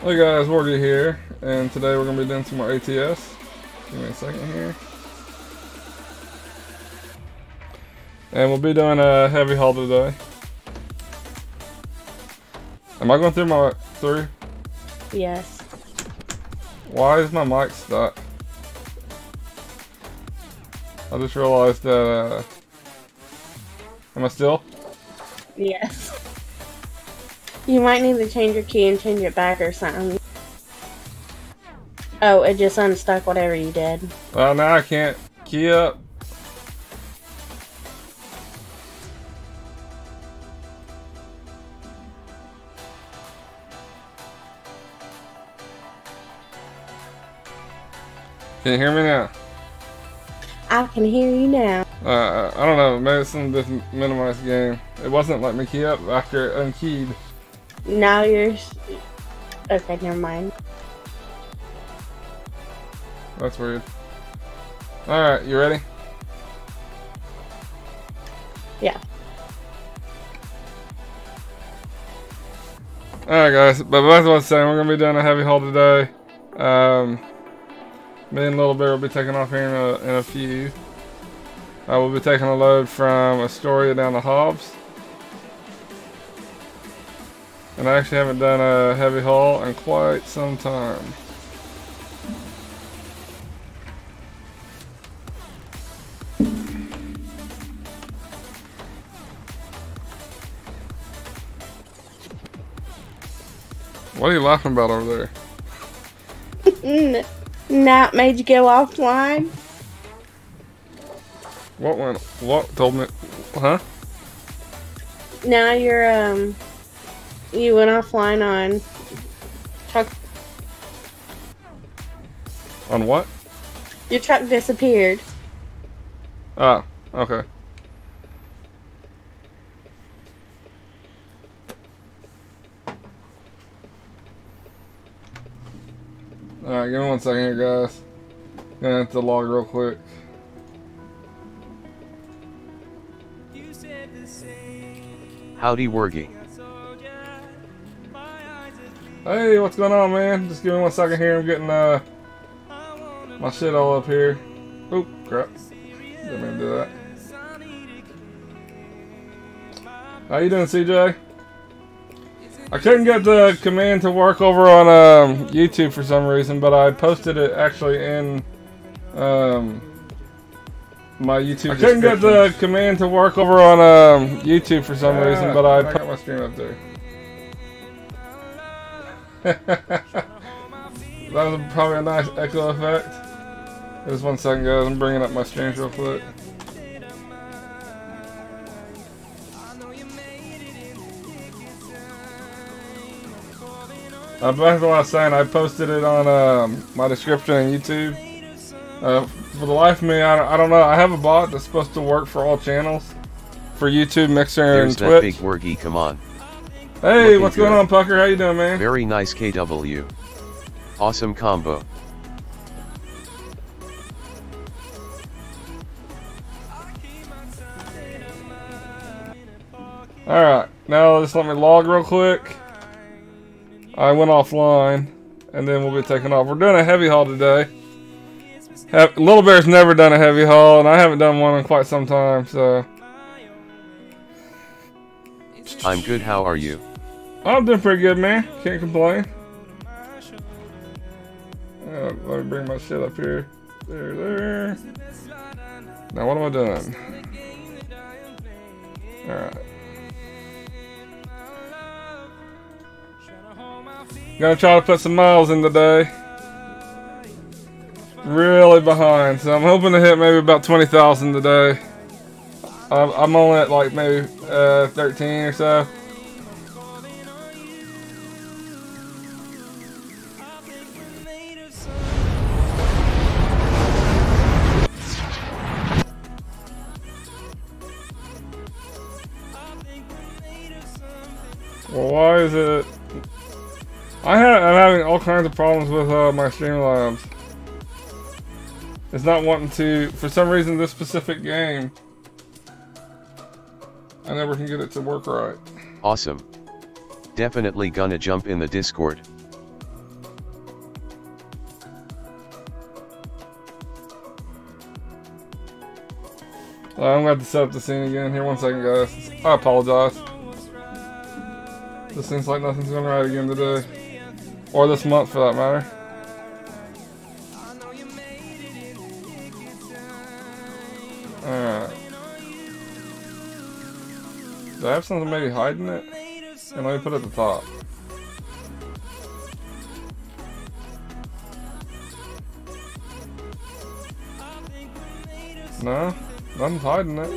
Hey guys, Worggy here, and today we're going to be doing some more ATS. Give me a second here. And we'll be doing a heavy haul today. Am I going through? Yes. Why is my mic stuck? I just realized that, am I still? Yes. You might need to change your key and change it back or something. Oh, it just unstuck whatever you did. Well, now I can't key up. Can you hear me now? I can hear you now. I don't know, maybe it's some different minimized game. It wasn't letting me key up after it unkeyed. Now you're... Okay, never mind. That's weird. Alright, you ready? Yeah. Alright guys, but as I was saying, we're going to be doing a heavy haul today. Me and Little Bear will be taking off here in a few. We'll be taking a load from Astoria down to Hobbs. And I actually haven't done a heavy haul in quite some time. What are you laughing about over there? Nat made you go offline? What told me? Huh? Now you're, you went offline on truck. On what? Your truck disappeared. Ah, okay. Alright, give me 1 second here, guys. Gonna have to log real quick. Howdy, Worggy. Hey, what's going on, man? Just give me 1 second here. I'm getting my shit all up here. Oop, crap. Didn't mean to do that. How you doing, CJ? I couldn't get the command to work over on YouTube for some reason, but I posted it actually in my YouTube. I couldn't get the command to work over on YouTube for some reason, but I got my stream up there. That was probably a nice echo effect. Just 1 second, guys. I'm bringing up my streams real quick. Back to what I was saying, I posted it on my description on YouTube. For the life of me, I don't know. I have a bot that's supposed to work for all channels. For YouTube, Mixer, and Twitch. There's that big Worggy, come on. Hey, Looking what's good. going on, Pucker? How you doing, man? Very nice KW. Awesome combo. Alright, now just let me log real quick. I went offline, and then we'll be taking off. We're doing a heavy haul today. Little Bear's never done a heavy haul, and I haven't done one in quite some time, so. I'm good, how are you? I'm doing pretty good, man. Can't complain. Let me bring my shit up here. There. Now what am I doing? Alright. Gonna try to put some miles in today. Really behind, so I'm hoping to hit maybe about 20,000 today. I'm only at like maybe 13 or so. Well, why is it? I'm having all kinds of problems with my Streamlabs. It's not wanting to, for some reason, this specific game, I never can get it to work right. Awesome. Definitely gonna jump in the Discord. I'm going to have to set up the scene again. Here, 1 second, guys. I apologize. This seems like nothing's going right again today. Or this month, for that matter. Alright. Do I have something maybe hiding it? And let me put it at the top. No, nothing's hiding it.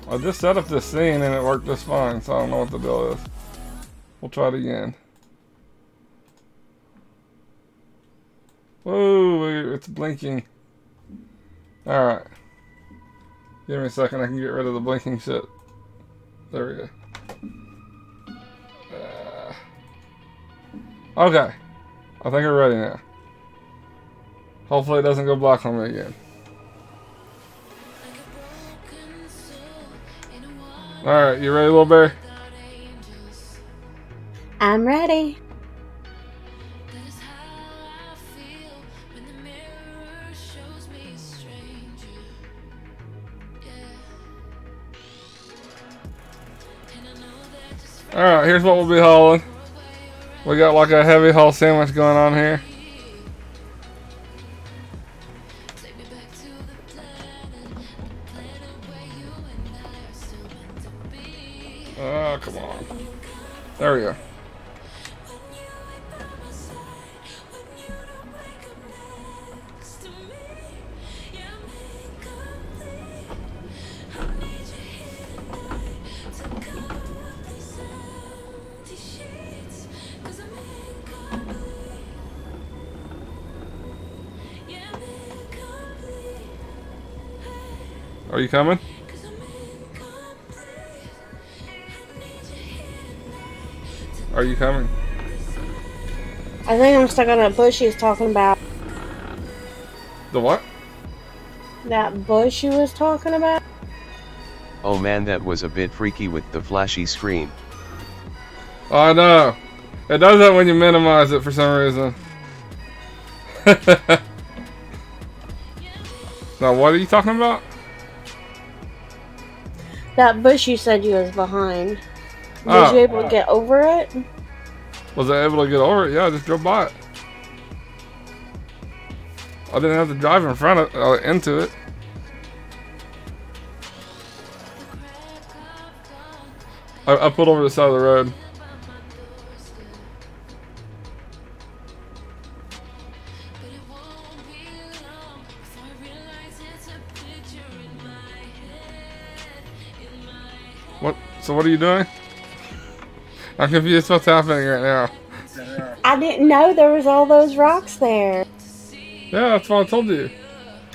I just set up this scene and it worked just fine, so I don't know what the deal is. We'll try it again. Whoa, it's blinking. Alright. Give me a second, I can get rid of the blinking shit. There we go. Okay. I think we're ready now. Hopefully it doesn't go black on me again. Alright, you ready, little bear? I'm ready. Alright, here's what we'll be hauling. We got like a heavy haul sandwich going on here. Oh, come on. There we go. Are you coming? Are you coming? I think I'm stuck on that bush he was talking about. The what? That bush he was talking about? Oh man, that was a bit freaky with the flashy screen. Oh, I know. It does that when you minimize it for some reason. Now, what are you talking about? That bush you said you was behind. Oh. Was you able to get over it? Was I able to get over it? Yeah, I just drove by it. I didn't have to drive in front of into it. I pulled over the side of the road. What? So what are you doing? I'm confused what's happening right now. I didn't know there was all those rocks there. Yeah, that's what I told you.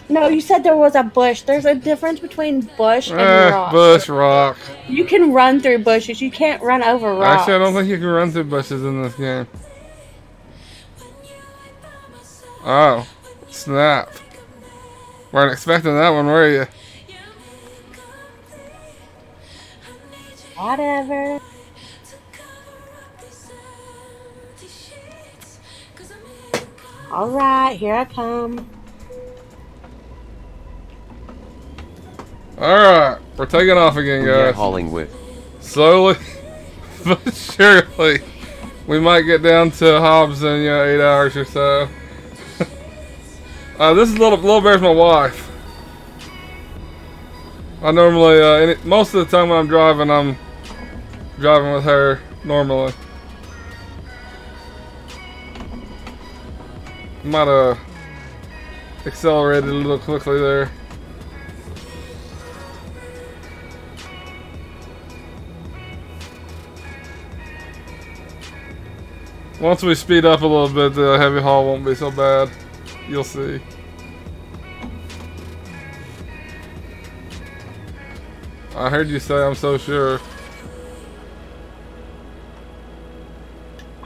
No, you said there was a bush. There's a difference between bush and rock. Bush, rock. You can run through bushes. You can't run over rocks. Actually, I don't think you can run through bushes in this game. Oh, snap. Weren't expecting that one, were you? Whatever. Alright, here I come. Alright, we're taking off again, guys. Yeah, hauling with. Slowly, but surely, we might get down to Hobbs in 8 hours or so. This is Little Bear's my wife. I normally, most of the time when I'm driving with her, normally. Might have accelerated a little quickly there. Once we speed up a little bit, the heavy haul won't be so bad. You'll see. I heard you say I'm so sure.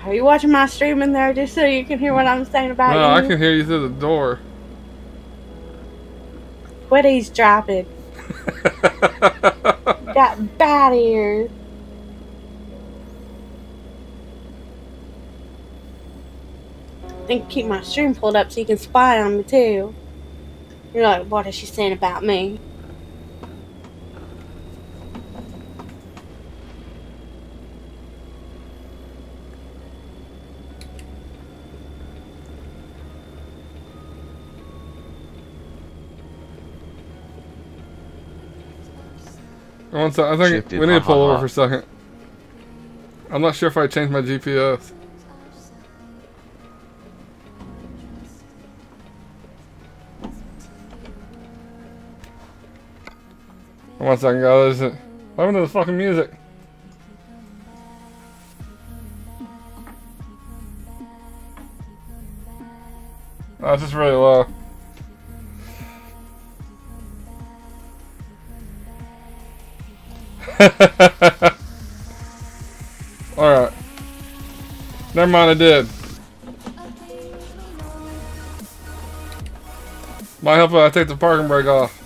Are you watching my stream in there just so you can hear what I'm saying about you? No, I can hear you through the door. What he's dropping. Got bad ears. And keep my stream pulled up so you can spy on me too. You're like, what is she saying about me? One sec, I think Shifted, we need to pull ha, ha, over for a second. I'm not sure if I changed my GPS. One second, guys. What happened to the fucking music? Oh, it's just really low. Alright. Never mind, I did. Might help if I take the parking brake off.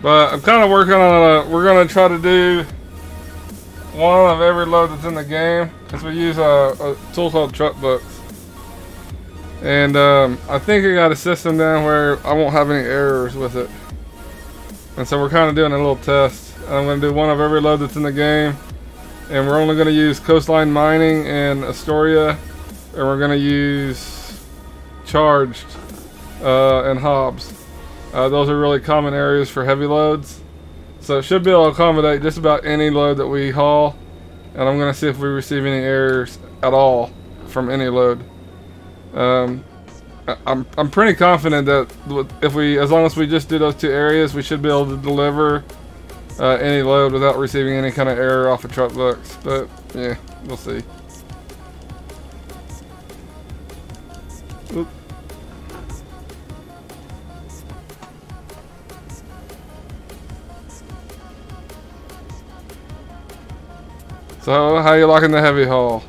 But I'm kind of working on we're going to try to do one of every load that's in the game, because we use a tool called truck books. And I think I got a system down where I won't have any errors with it. And so we're kind of doing a little test. I'm going to do one of every load that's in the game. And we're only going to use Coastline Mining and Astoria. And we're going to use Charged and Hobbs. Those are really common areas for heavy loads. So it should be able to accommodate just about any load that we haul. And I'm going to see if we receive any errors at all from any load. I'm pretty confident that as long as we just do those two areas, we should be able to deliver any load without receiving any kind of error off of truck books. But yeah, we'll see. Oop. So, how you liking the heavy haul?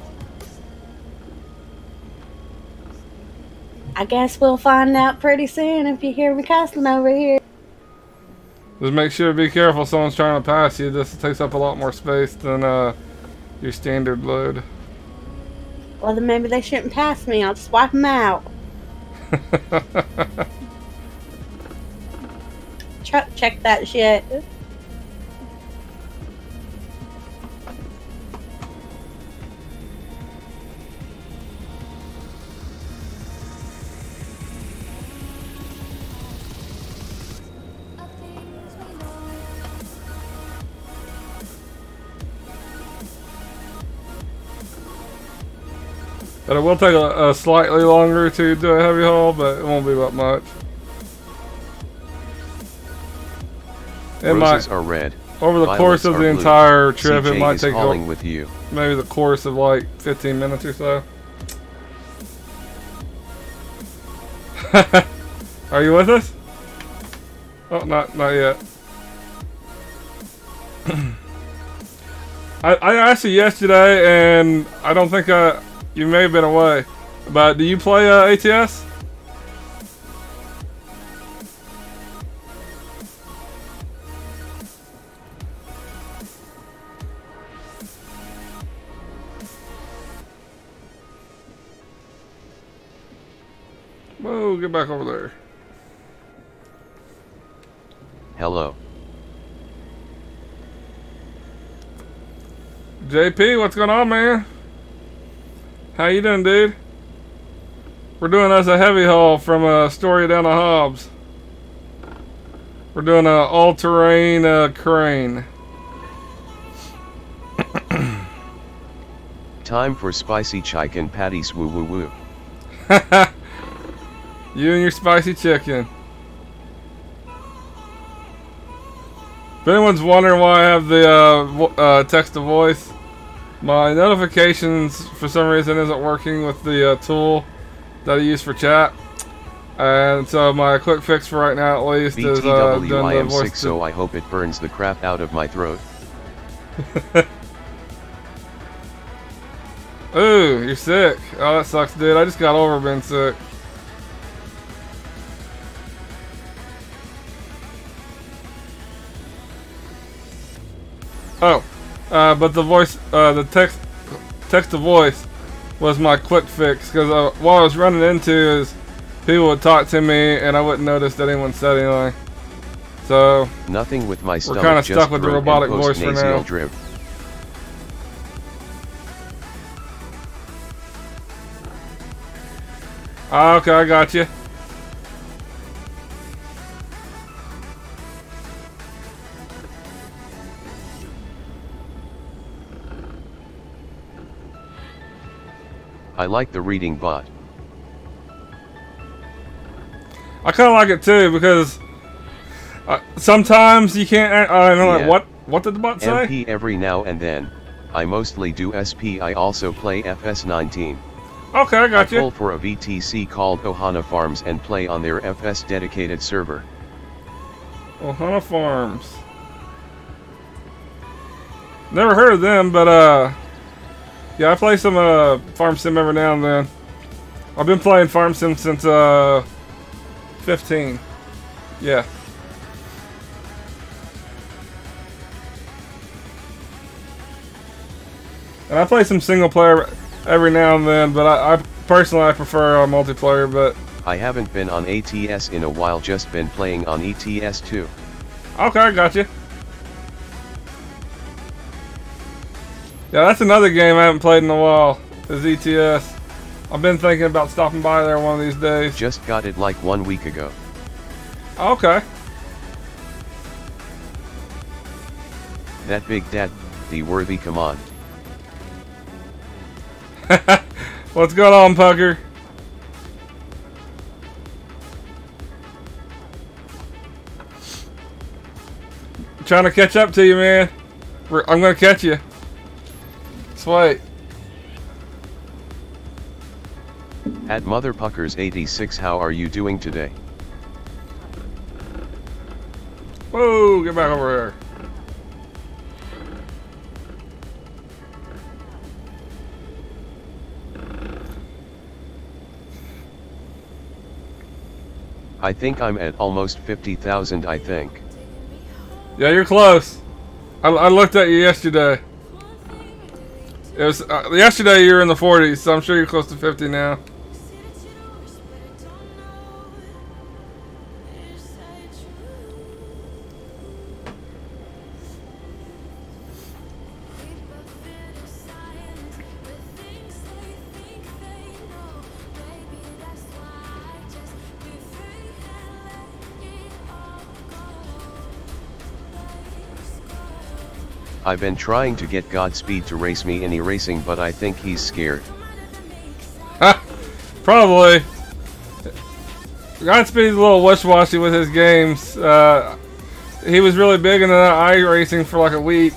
I guess we'll find out pretty soon if you hear me cussing over here. Just make sure to be careful. Someone's trying to pass you. This takes up a lot more space than your standard load. Well, then maybe they shouldn't pass me. I'll just wipe them out. Truck check that shit. But it will take a slightly longer to do a heavy haul, but it won't be that much. Roses are red. Over the course of the entire trip, CJ it might is take hauling with you. maybe the course of like 15 minutes or so. Are you with us? Oh, not yet. I asked you yesterday, and I don't think you may have been away. But do you play ATS? Whoa, get back over there. Hello. JP, what's going on, man? How you doing, dude? We're doing us a heavy haul from Astoria down to Hobbs. We're doing a all-terrain crane. Time for spicy chicken patties, woo woo woo. You and your spicy chicken. If anyone's wondering why I have the text to voice, my notifications for some reason isn't working with the tool that I use for chat. And so my quick fix for right now at least is doing the I am voice sick, so I hope it burns the crap out of my throat. Ooh, you're sick. Oh, that sucks, dude. I just got over being sick. Oh, but the voice, the text to voice was my quick fix, because what I was running into is people would talk to me and I wouldn't notice that anyone said anything. So nothing with my stomach. We're kind of stuck with the robotic voice for now. Drip. Okay, I got you. I like the reading bot. I kind of like it too because sometimes you can't. Yeah. Like, what did the bot say? MP every now and then. I mostly do SP. I also play FS19. Okay, I got you. I pull for a VTC called Ohana Farms and play on their FS dedicated server. Ohana Farms. Never heard of them, but yeah, I play some Farm Sim every now and then. I've been playing Farm Sim since 15. Yeah. And I play some single player every now and then, but I personally prefer multiplayer. But I haven't been on ATS in a while, just been playing on ETS too. Okay, I got you. Yeah, that's another game I haven't played in a while, is ETS. I've been thinking about stopping by there one of these days. Just got it like 1 week ago. Okay. That big dad, the Worthy, come on. What's going on, Pucker? Trying to catch up to you, man. I'm gonna catch you. Sweet. At Mother Puckers 86, how are you doing today? Whoa, get back over here. I think I'm at almost 50,000, I think. Yeah, you're close. I looked at you yesterday. It was yesterday you were in the 40s, so I'm sure you're close to 50 now. I've been trying to get Godspeed to race me in e-racing, but I think he's scared. Probably. Godspeed's a little wish-washy with his games. He was really big into that iRacing for like a week,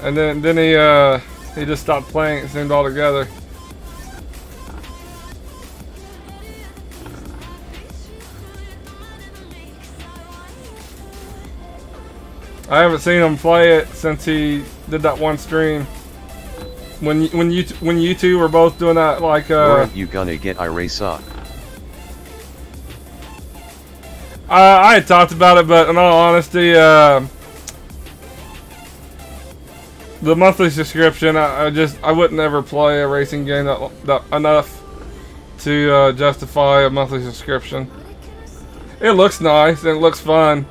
and then he just stopped playing, it seemed, altogether. I haven't seen him play it since he did that one stream. When you two were both doing that, like Aren't you gonna get iRace? I had talked about it, but in all honesty, the monthly subscription, I wouldn't ever play a racing game that enough to justify a monthly subscription. It looks nice and it looks fun,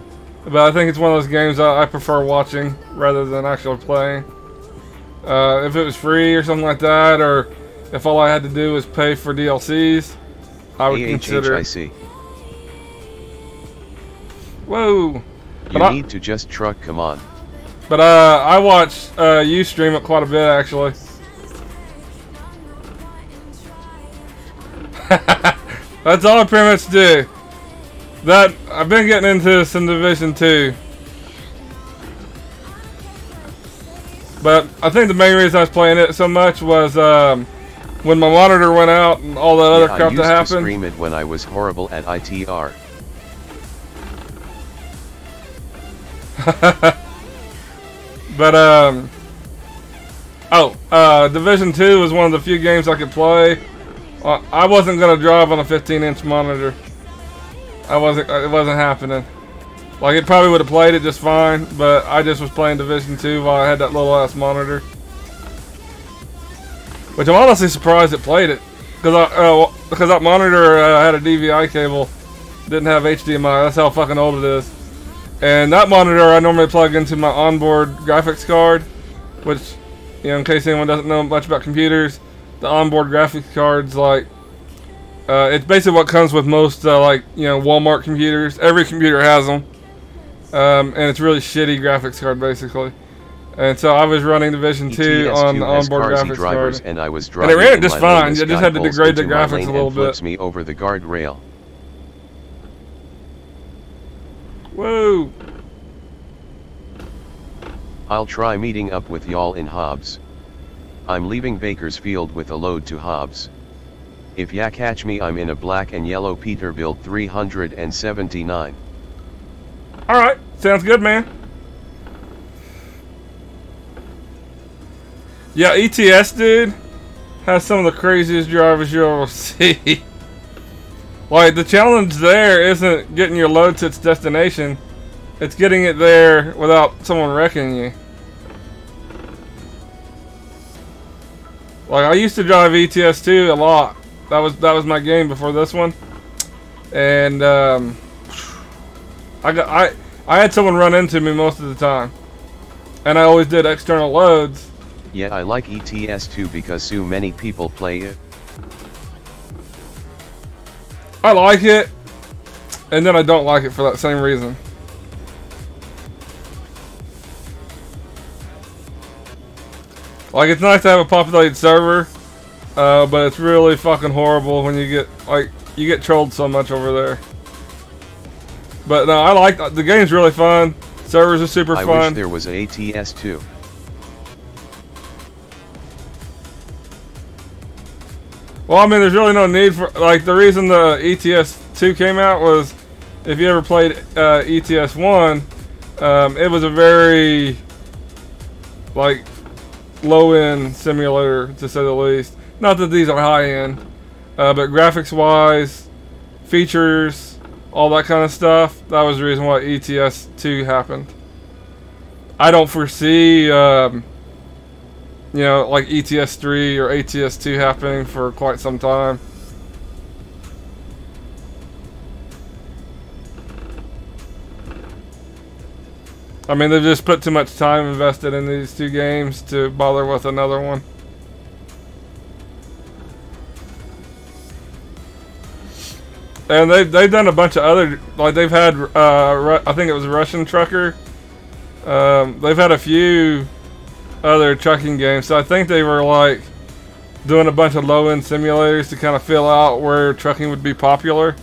but I think it's one of those games I prefer watching rather than actually playing. If it was free or something like that, or if all I had to do was pay for DLCs, I would consider it. Whoa! You need to just truck, come on. But I watch you stream it quite a bit, actually. That's all I pretty much do. That I've been getting into some Division 2. But I think the main reason I was playing it so much was when my monitor went out and all that other crap that happened. I used to stream it when I was horrible at ITR. But Division 2 was one of the few games I could play. I wasn't gonna drive on a 15-inch monitor. It wasn't happening. Like, it probably would have played it just fine, but I just was playing Division 2 while I had that little ass monitor. Which I'm honestly surprised it played it. Because that monitor had a DVI cable. Didn't have HDMI. That's how fucking old it is. And that monitor I normally plug into my onboard graphics card. Which, you know, in case anyone doesn't know much about computers, the onboard graphics card's like... it's basically what comes with most, like, you know, Walmart computers. Every computer has them. And it's really shitty graphics card, basically. And so I was running Division 2 on the onboard graphics card. And I was and it ran it just fine. I just had to degrade the graphics a little bit. Flips me over the guardrail. Whoa! I'll try meeting up with y'all in Hobbs. I'm leaving Bakersfield with a load to Hobbs. If ya catch me, I'm in a black and yellow Peterbilt 379. Alright, sounds good, man. Yeah, ETS, dude, has some of the craziest drivers you'll ever see. Like, the challenge there isn't getting your load to its destination. It's getting it there without someone wrecking you. Like, I used to drive ETS 2 a lot. That was my game before this one. And, I had someone run into me most of the time. And I always did external loads. Yeah, I like ETS 2 because so many people play it. I like it, and then I don't like it for that same reason. Like, it's nice to have a populated server, but it's really fucking horrible when you get trolled so much over there. But no, I like the game's really fun. Servers are super fun. I wish there was a ATS 2. Well, I mean, there's really no need for, like, the reason the ETS 2 came out was, if you ever played ETS 1, it was a very, like, low-end simulator, to say the least. Not that these are high-end, but graphics-wise, features, all that kind of stuff, that was the reason why ETS 2 happened. I don't foresee, you know, like ETS 3 or ATS 2 happening for quite some time. I mean, they've just put too much time invested in these two games to bother with another one. And they've done a bunch of other, like they've had, I think it was a Russian Trucker. They've had a few other trucking games, so I think they were like doing a bunch of low-end simulators to kind of fill out where trucking would be popular.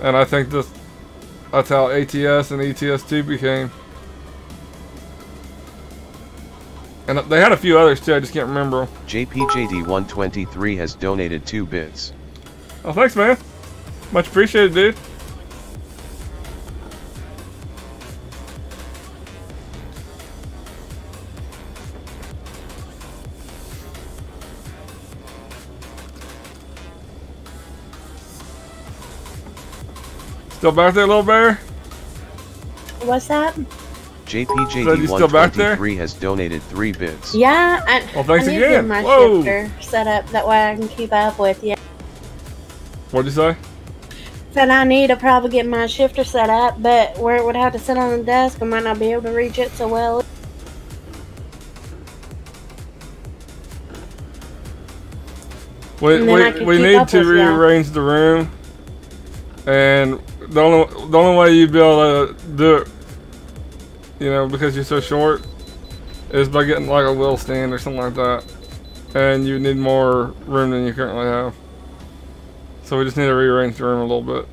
And I think that's how ATS and ETS2 became. And they had a few others too, I just can't remember them. JPJD123 has donated 2 bits. Oh, thanks, man. Much appreciated, dude. Still back there, little bear? What's that? JPJD123 has donated 3 bits. Yeah, well, thanks I need to again. get my Whoa. shifter set up, that way I can keep up with you. What'd you say? Said I need to probably get my shifter set up, but where it would have to sit on the desk, I might not be able to reach it so well. We need to rearrange the room, and the only way you'd be able to do it, you know, because you're so short, is by getting like a wheel stand or something like that, and you need more room than you currently have. So we just need to rearrange the room a little bit.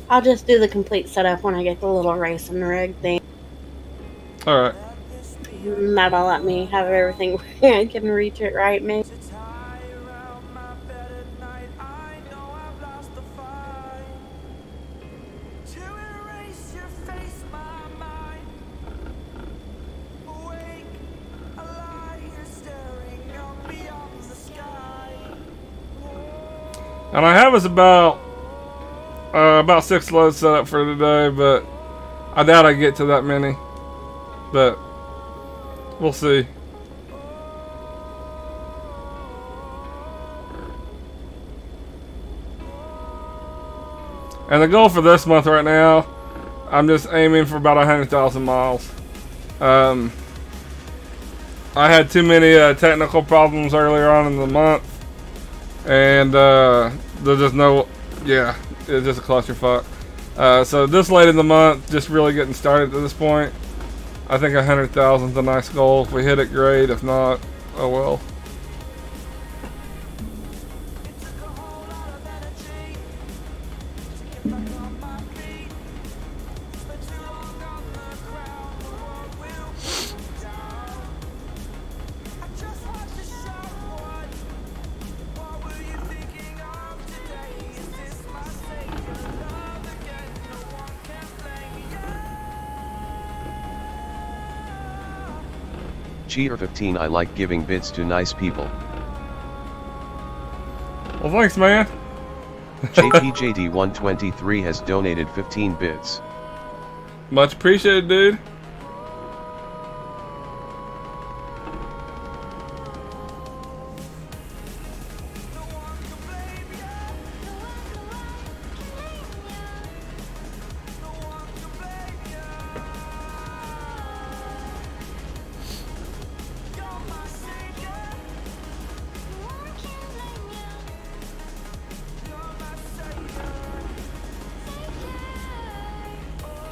I'll just do the complete setup when I get the little racing rig thing. Alright. That'll let me have everything where I can reach it right, maybe. And I have us about 6 loads set up for today, but I doubt I get to that many. But we'll see. And the goal for this month right now, I'm just aiming for about 100,000 miles. I had too many technical problems earlier on in the month, and there's just no, yeah, it's just a clusterfuck. So this late in the month, just really getting started at this point. I think 100,000 is a nice goal. If we hit it, great. If not, oh well. Cheater 15 I like giving bits to nice people. Well, thanks, man. JPJD123 has donated 15 bits. Much appreciated, dude.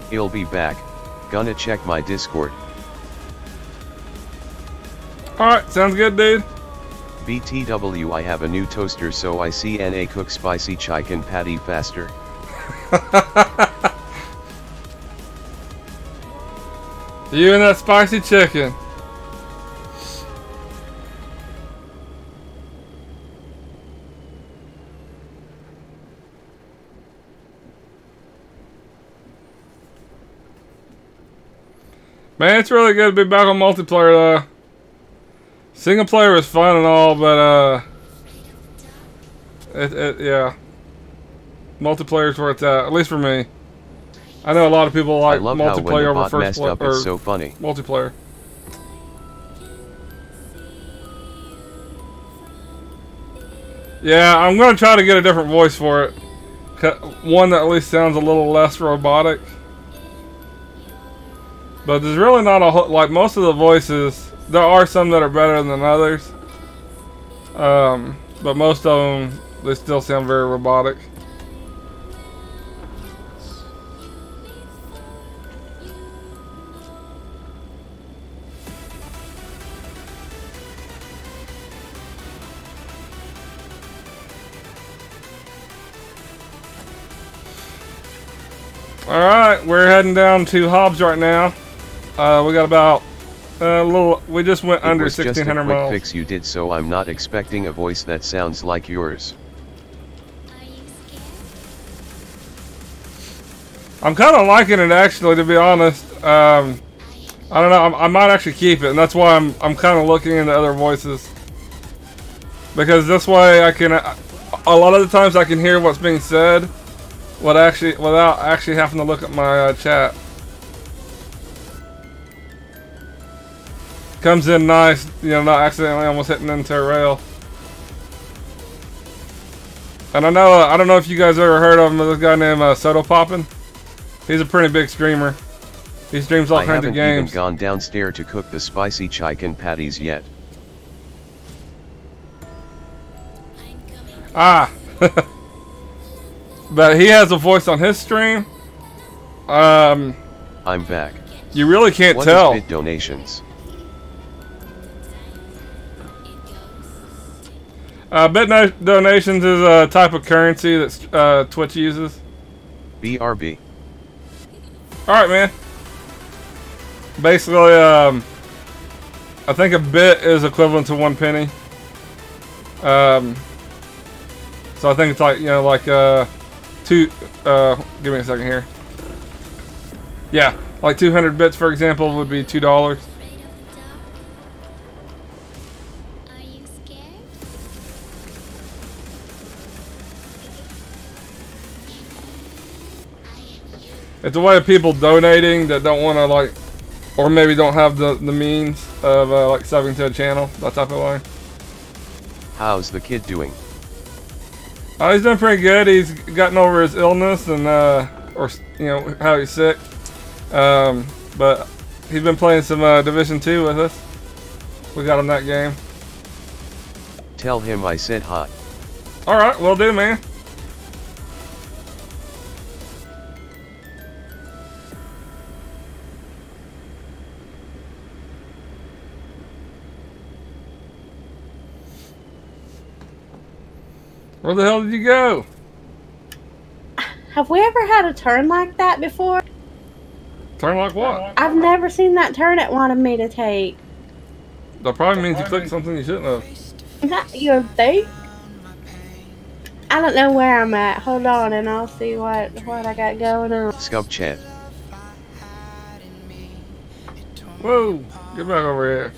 He'll be back. Gonna check my Discord. Alright, sounds good, dude. BTW, I have a new toaster, so I CNA cook spicy chicken patty faster. You and that spicy chicken. Man, it's really good to be back on multiplayer though. Single player was fun and all, but yeah. Multiplayer's where it's at least for me. I know a lot of people like multiplayer over first player. It's so funny. Multiplayer. Yeah, I'm gonna try to get a different voice for it. One that at least sounds a little less robotic. But there's really not a whole, like most of the voices, there are some that are better than others. But most of them, they still sound very robotic. Alright, we're heading down to Hobbs right now. We got about a little, we just went under 1,600 miles. Just a quick fix you did, so I'm not expecting a voice that sounds like yours. I'm kind of liking it actually, to be honest. I don't know, I might actually keep it, and that's why I'm kind of looking into other voices. Because this way I can, a lot of the times I can hear what's being said without actually having to look at my chat. Comes in nice, you know, not accidentally almost hitting into a rail. And I don't know if you guys ever heard of him, this guy named Soto Poppin'. He's a pretty big streamer. He streams all kinds of games. I haven't even gone downstairs to cook the spicy chicken patties yet. Ah. But he has a voice on his stream. I'm back. You really can't tell. What is bit donations? Bit donations is a type of currency that Twitch uses. BRB. Alright, man. Basically, I think a bit is equivalent to 1 penny. So I think it's like, you know, like, give me a second here. Yeah, like 200 bits, for example, would be $2. It's a way of people donating that don't want to like, or maybe don't have the means of like subbing to a channel, that type of way. How's the kid doing? He's doing pretty good. He's gotten over his illness and or you know how he's sick. But he's been playing some Division 2 with us. We got him that game. Tell him I said hi. All right, will do, man. Where the hell did you go? Have we ever had a turn like that before? Turn like what? I've never seen that turn it wanted me to take. That probably means you clicked something you shouldn't have. Is that your thing? I don't know where I'm at. Hold on and I'll see what I got going on. Scub chat. Whoa, get back over here.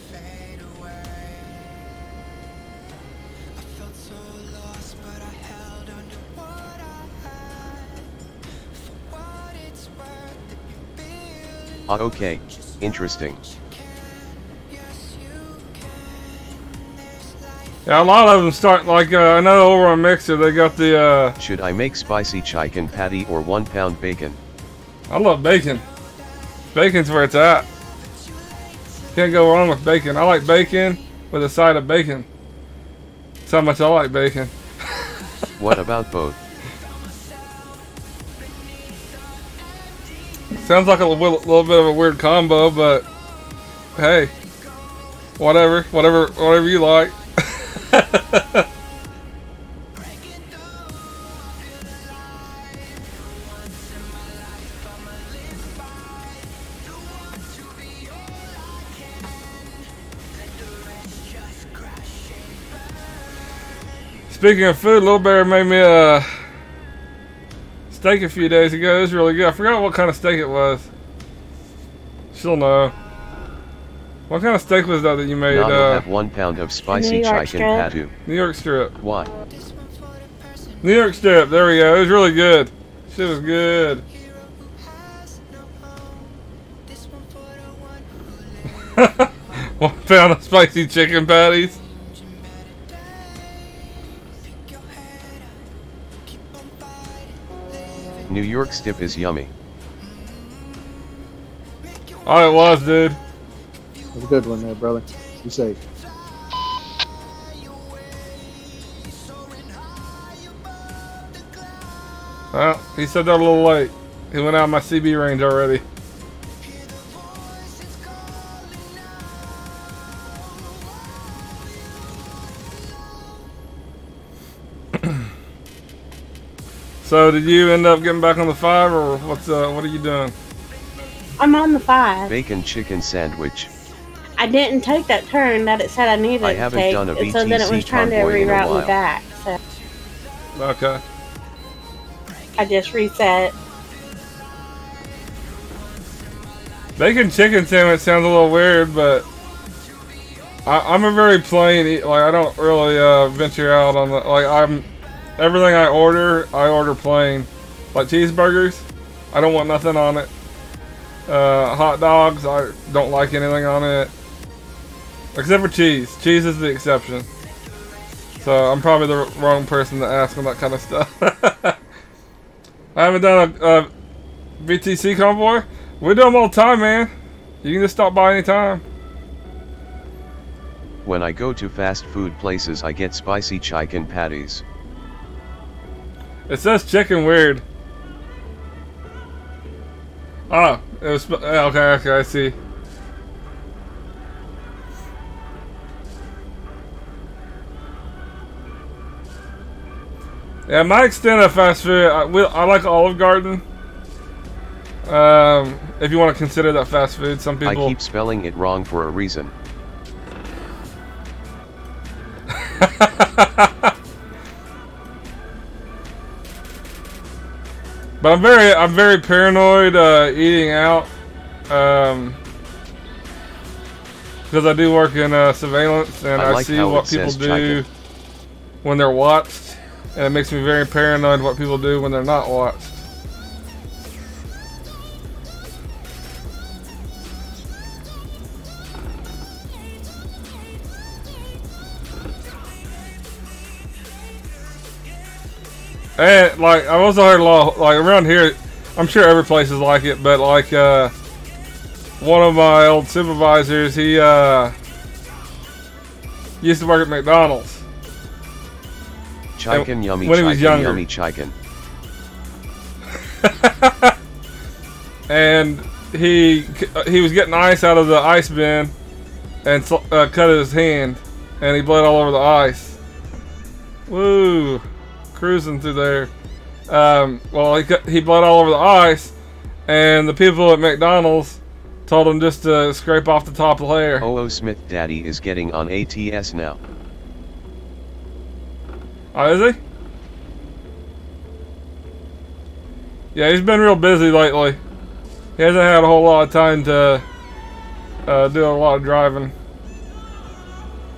Okay, interesting. Yeah, a lot of them start like I know over on Mixer they got the. Should I make spicy chicken patty or 1 pound bacon? I love bacon. Bacon's where it's at. Can't go wrong with bacon. I like bacon with a side of bacon. That's how much I like bacon. What about both? Sounds like a little bit of a weird combo, but hey, whatever you like. Speaking of food, Little Bear made me a steak a few days ago. It was really good. I forgot what kind of steak it was. She'll know. What kind of steak was that you made? I'll have 1 pound of spicy chicken patty. New York strip. Why? New York strip. There we go. It was really good. Shit was good. 1 pound of spicy chicken patties. New York strip is yummy. Oh, it was, dude. It was a good one there, brother. Be safe. Well, he said that a little late. He went out of my CB range already. So, did you end up getting back on the 5, or what are you doing? I'm on the 5. Bacon chicken sandwich. I didn't take that turn that it said I needed I to haven't take, done a so then it was BTC trying to convoy in a reroute me while. back. So Okay. I just reset. Bacon chicken sandwich sounds a little weird, but I'm a very plain like I don't really venture out on the everything I order plain. Like cheeseburgers, I don't want nothing on it. Hot dogs, I don't like anything on it. Except for cheese. Cheese is the exception. So I'm probably the wrong person to ask on that kind of stuff. I haven't done a VTC convoy. We do them all the time, man. You can just stop by anytime. When I go to fast food places I get spicy chicken patties. It says chicken weird. Oh, it was okay, I see. Yeah, my extent of fast food, I like Olive Garden. If you want to consider that fast food, some people. I keep spelling it wrong for a reason. But I'm very paranoid eating out, because I do work in surveillance and I see what people do when they're watched, and it makes me very paranoid what people do when they're not watched. And like I also heard a lot like around here. I'm sure every place is like it, but like one of my old supervisors, he used to work at McDonald's. Chicken yummy, when he was younger. yummy chicken. And he was getting ice out of the ice bin and cut his hand, and he bled all over the ice. Woo, cruising through there. Well, he bled all over the ice, and the people at McDonald's told him just to scrape off the top layer. O.O. Smith Daddy is getting on ATS now. Oh, is he? Yeah, he's been real busy lately. He hasn't had a whole lot of time to do a lot of driving.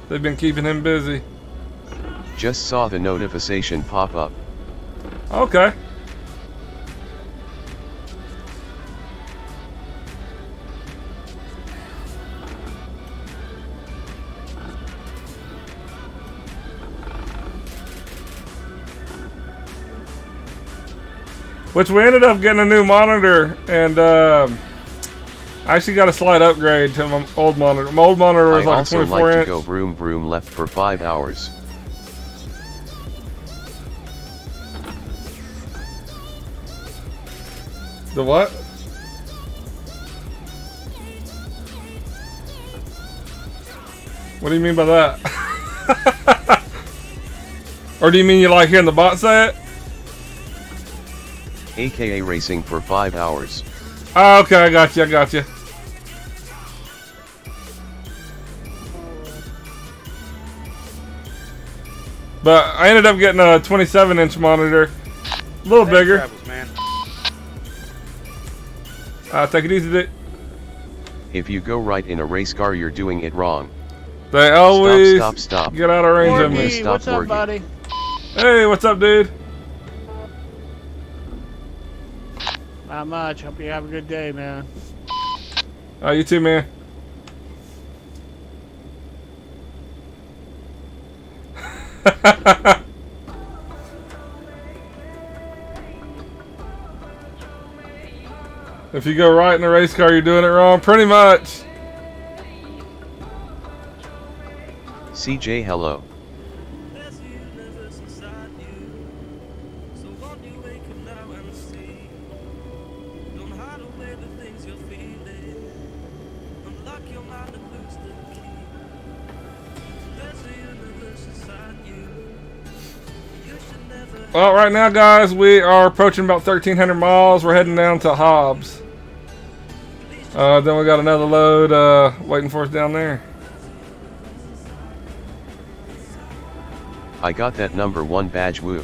They've been keeping him busy. Just saw the notification pop up. Okay. Which we ended up getting a new monitor, and I actually got a slight upgrade to my old monitor. My old monitor was like 24 inch. I also like to go vroom vroom left for 5 hours. The what? What do you mean by that? Or do you mean you like hearing the bot say it? AKA racing for 5 hours. Oh, okay, I got you, I got you. But I ended up getting a 27-inch monitor. A little bigger. Travels, man. Take it easy, Dick. If you go right in a race car, you're doing it wrong. They always stop. get out of range of me. Worggy, Stop what's up, working. buddy? Hey, what's up, dude? Not much. Hope you have a good day, man. You too, man. If you go right in a race car, you're doing it wrong. Pretty much. CJ, hello. Well, right now, guys, we are approaching about 1,300 miles. We're heading down to Hobbs. Then we got another load waiting for us down there. I got that #1 badge, woo.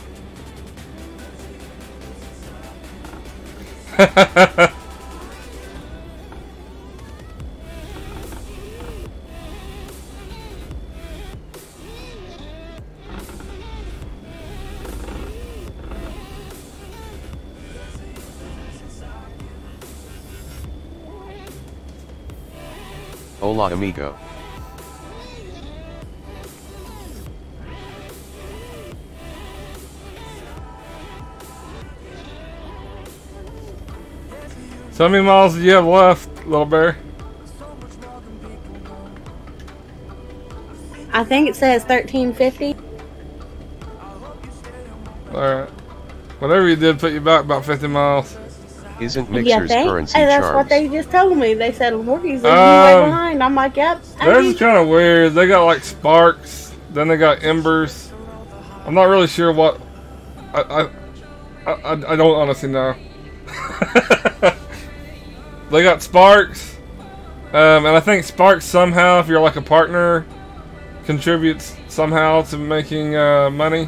Hola, amigo. So how many miles do you have left, little bear? I think it says 1350. Alright. Whatever you did put you back about 50 miles. Isn't You Mixer's think? currency Hey, that's charms? what they just told me. They said Worggy's way behind. I'm like, yep. Theirs is kind of weird. They got like sparks, then they got embers. I'm not really sure what. I don't honestly know. They got sparks, and I think sparks somehow, if you're like a partner, contributes somehow to making money.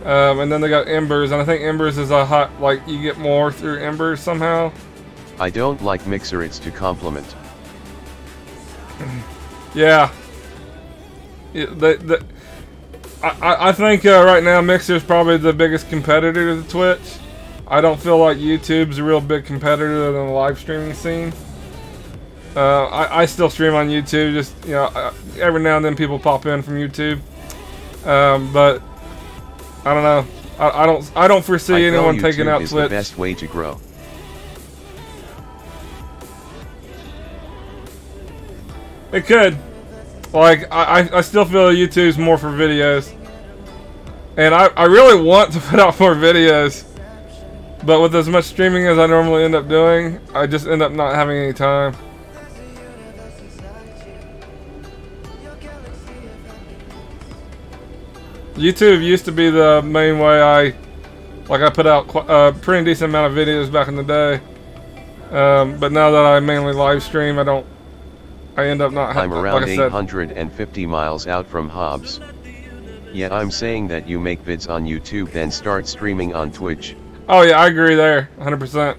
And then they got embers, and I think embers is a hot, like you get more through embers somehow. I don't like Mixer, it's to compliment. Yeah. I think right now Mixer's probably the biggest competitor to Twitch. I don't feel like YouTube's a real big competitor than the live streaming scene. I still stream on YouTube, just, you know, every now and then people pop in from YouTube. But I don't know. I don't foresee anyone taking out is Twitch. the best way to grow. It could. Like, I still feel YouTube's more for videos. And I really want to put out more videos. But with as much streaming as I normally end up doing, I just end up not having any time. YouTube used to be the main way I put out a pretty decent amount of videos back in the day. But now that I mainly live stream, I end up not having, I'm around like I said, 850 miles out from Hobbs. Yet I'm saying that you make vids on YouTube then start streaming on Twitch. Oh yeah, I agree there, 100%.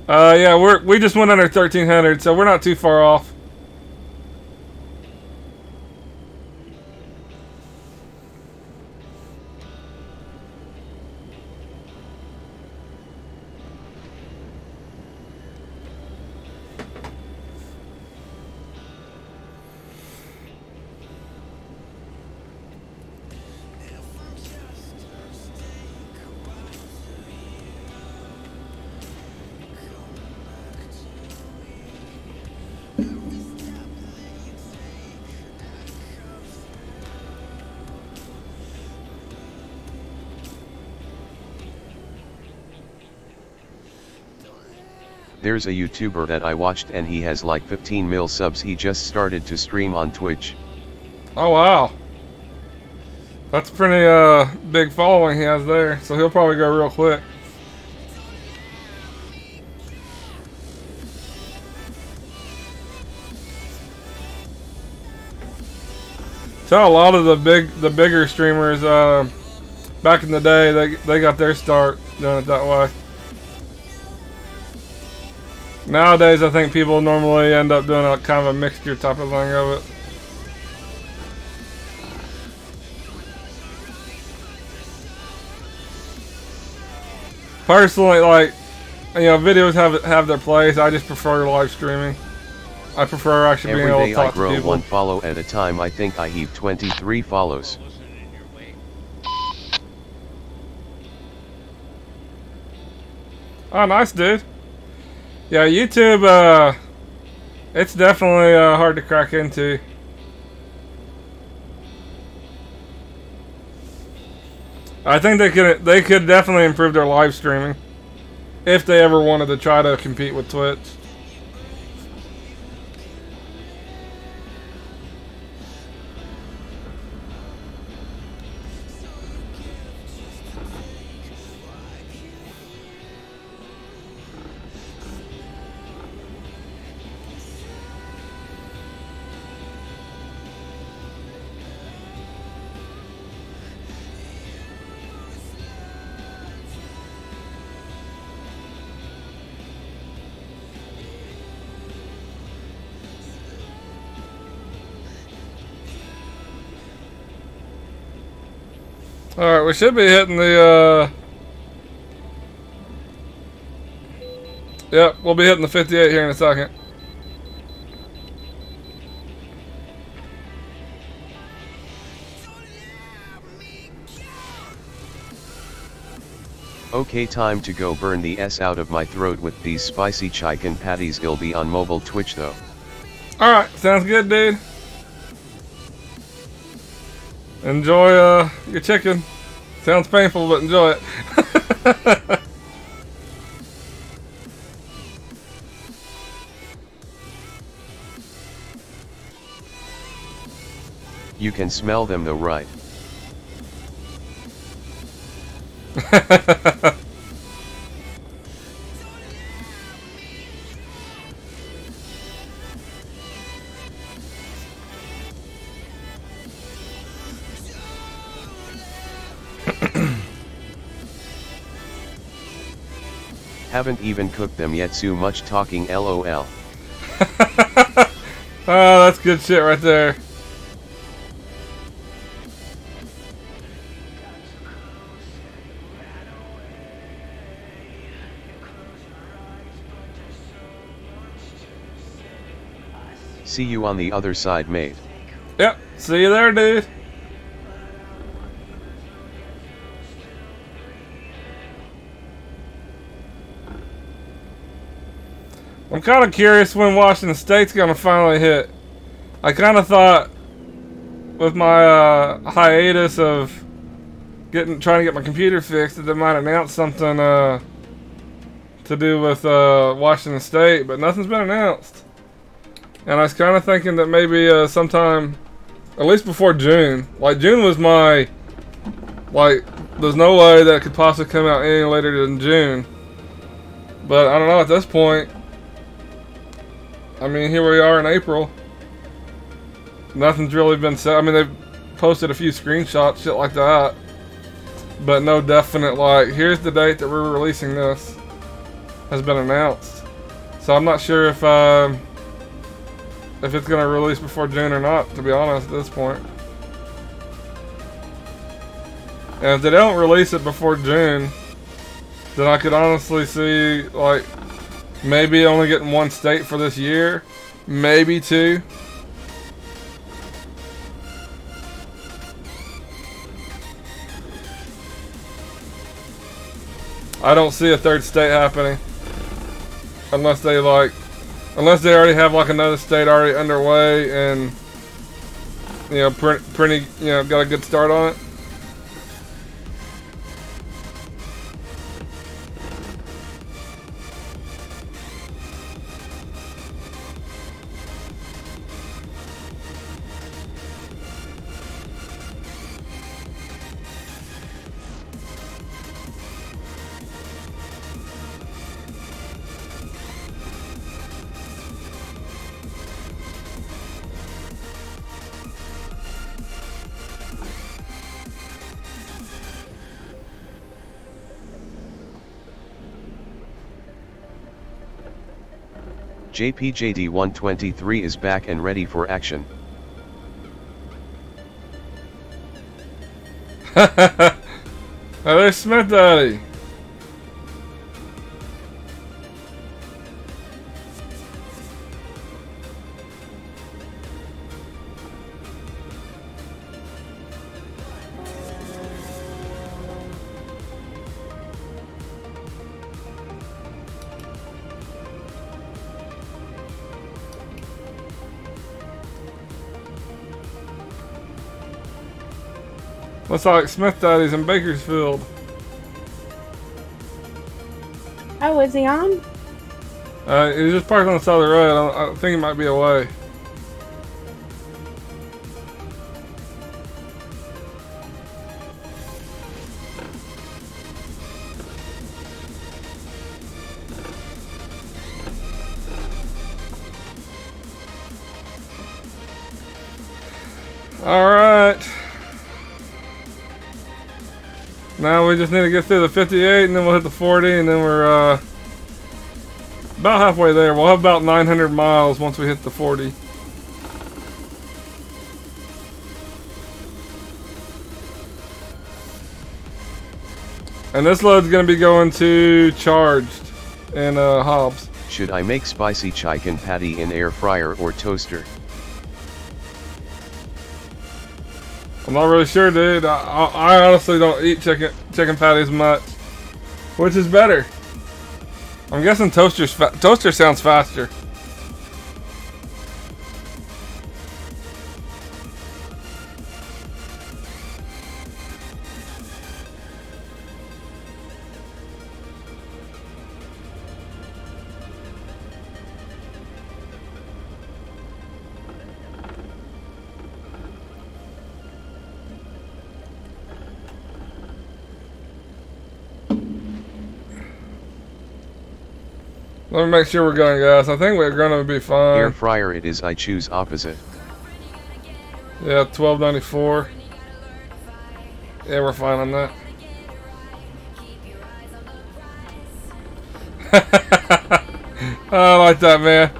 Yeah, we just went under 1300, so we're not too far off. There's a YouTuber that I watched and he has like 15 mil subs. He just started to stream on Twitch. Oh wow. That's a pretty big following he has there, so he'll probably go real quick. So a lot of the bigger streamers back in the day, they got their start doing it that way. Nowadays, I think people normally end up doing a kind of a mixture type of thing of it. Personally, like, you know, videos have their place. I just prefer live streaming. I prefer actually being able to talk to people. Every day I grow one follow at a time. I think I heap 23 follows. Oh, nice, dude. Yeah, YouTube, it's definitely hard to crack into. I think they could definitely improve their live streaming if they ever wanted to try to compete with Twitch. Alright, we should be hitting the, yep, we'll be hitting the 58 here in a second. Okay, time to go burn the S out of my throat with these spicy chicken patties. It'll be on mobile Twitch though. Alright, sounds good, dude. Enjoy your chicken. Sounds painful, but enjoy it. You can smell them though, right? Haven't even cooked them yet, so much talking, lol. Oh, that's good shit right there. See you on the other side, mate. Yep. See you there, dude. I'm kind of curious when Washington State's gonna finally hit. I kind of thought with my hiatus of trying to get my computer fixed that they might announce something to do with Washington State, but nothing's been announced. And I was kind of thinking that maybe sometime, at least before June. Like June was my, like, there's no way that it could possibly come out any later than June. But I don't know at this point. I mean, here we are in April. Nothing's really been said. I mean, they've posted a few screenshots, shit like that. But no definite, like, here's the date that we're releasing this has been announced. So I'm not sure if it's going to release before June or not, to be honest, at this point. And if they don't release it before June, then I could honestly see, like, maybe only getting one state for this year. Maybe two. I don't see a third state happening. Unless they already have like another state already underway and, you know, pretty, you know, got a good start on it. JPJD 123 is back and ready for action. Oh, there's Smith Daddy. Looks like Smith Daddy's in Bakersfield. Oh, is he on? He's just parked on the side of the road. I think he might be away. Alright. Now we just need to get through the 58 and then we'll hit the 40 and then we're about halfway there. We'll have about 900 miles once we hit the 40. And this load's going to be going to Charged in Hobbs. Should I make spicy chicken patty in air fryer or toaster? I'm not really sure, dude. I honestly don't eat chicken patties much. Which is better? I'm guessing toaster sounds faster. Let me make sure we're going gas. I think we're going to be fine. Air fryer it is. I choose opposite. Yeah, 1294. Yeah, we're fine on that. I like that, man.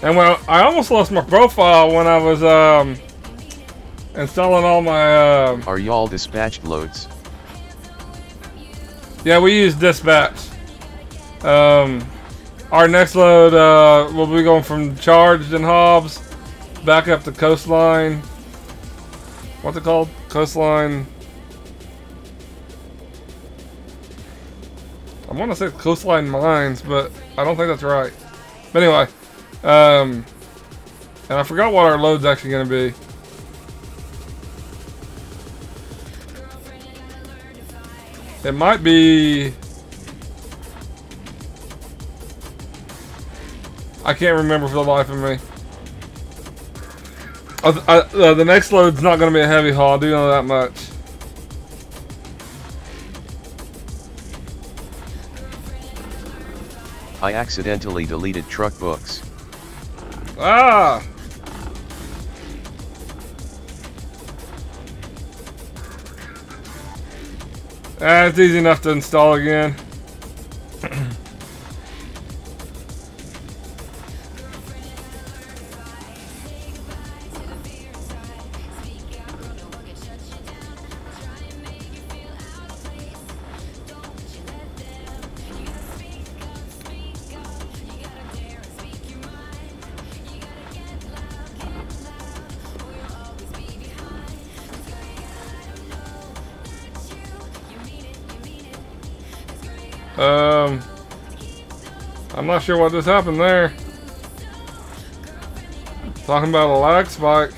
And well, I almost lost my profile when I was installing all my. Are y'all dispatched loads? Yeah, we use dispatch. Our next load will be going from Charged and Hobbs back up to Coastline. What's it called? Coastline. I want to say Coastline Mines, but I don't think that's right. But anyway, and I forgot what our load's actually going to be. It might be... I can't remember for the life of me. The next load's not going to be a heavy haul, I do know that much. I accidentally deleted truck books. Ah! It's easy enough to install again. I'm not sure what just happened there. Talking about a lag spike.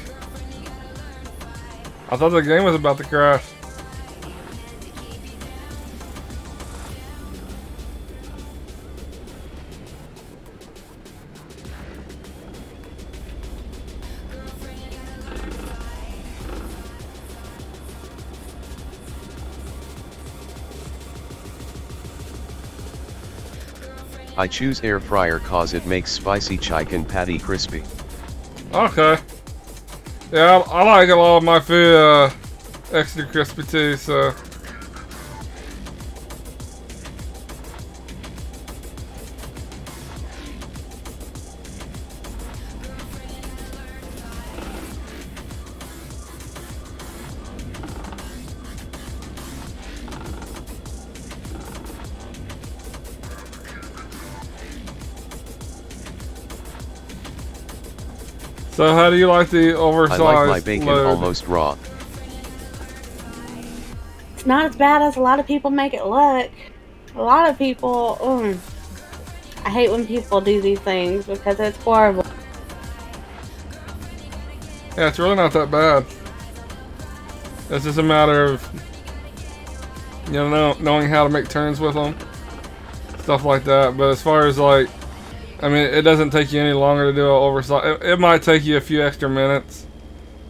I thought the game was about to crash. I choose air fryer cause it makes spicy chicken patty crispy. Okay. Yeah, I like a lot of my food extra crispy too, so. So how do you like the oversized I like my bacon load? almost raw. It's not as bad as a lot of people make it look. A lot of people, I hate when people do these things because it's horrible. Yeah, it's really not that bad. It's just a matter of, you know, knowing how to make turns with them. Stuff like that. But as far as like, I mean, it doesn't take you any longer to do an oversized. It might take you a few extra minutes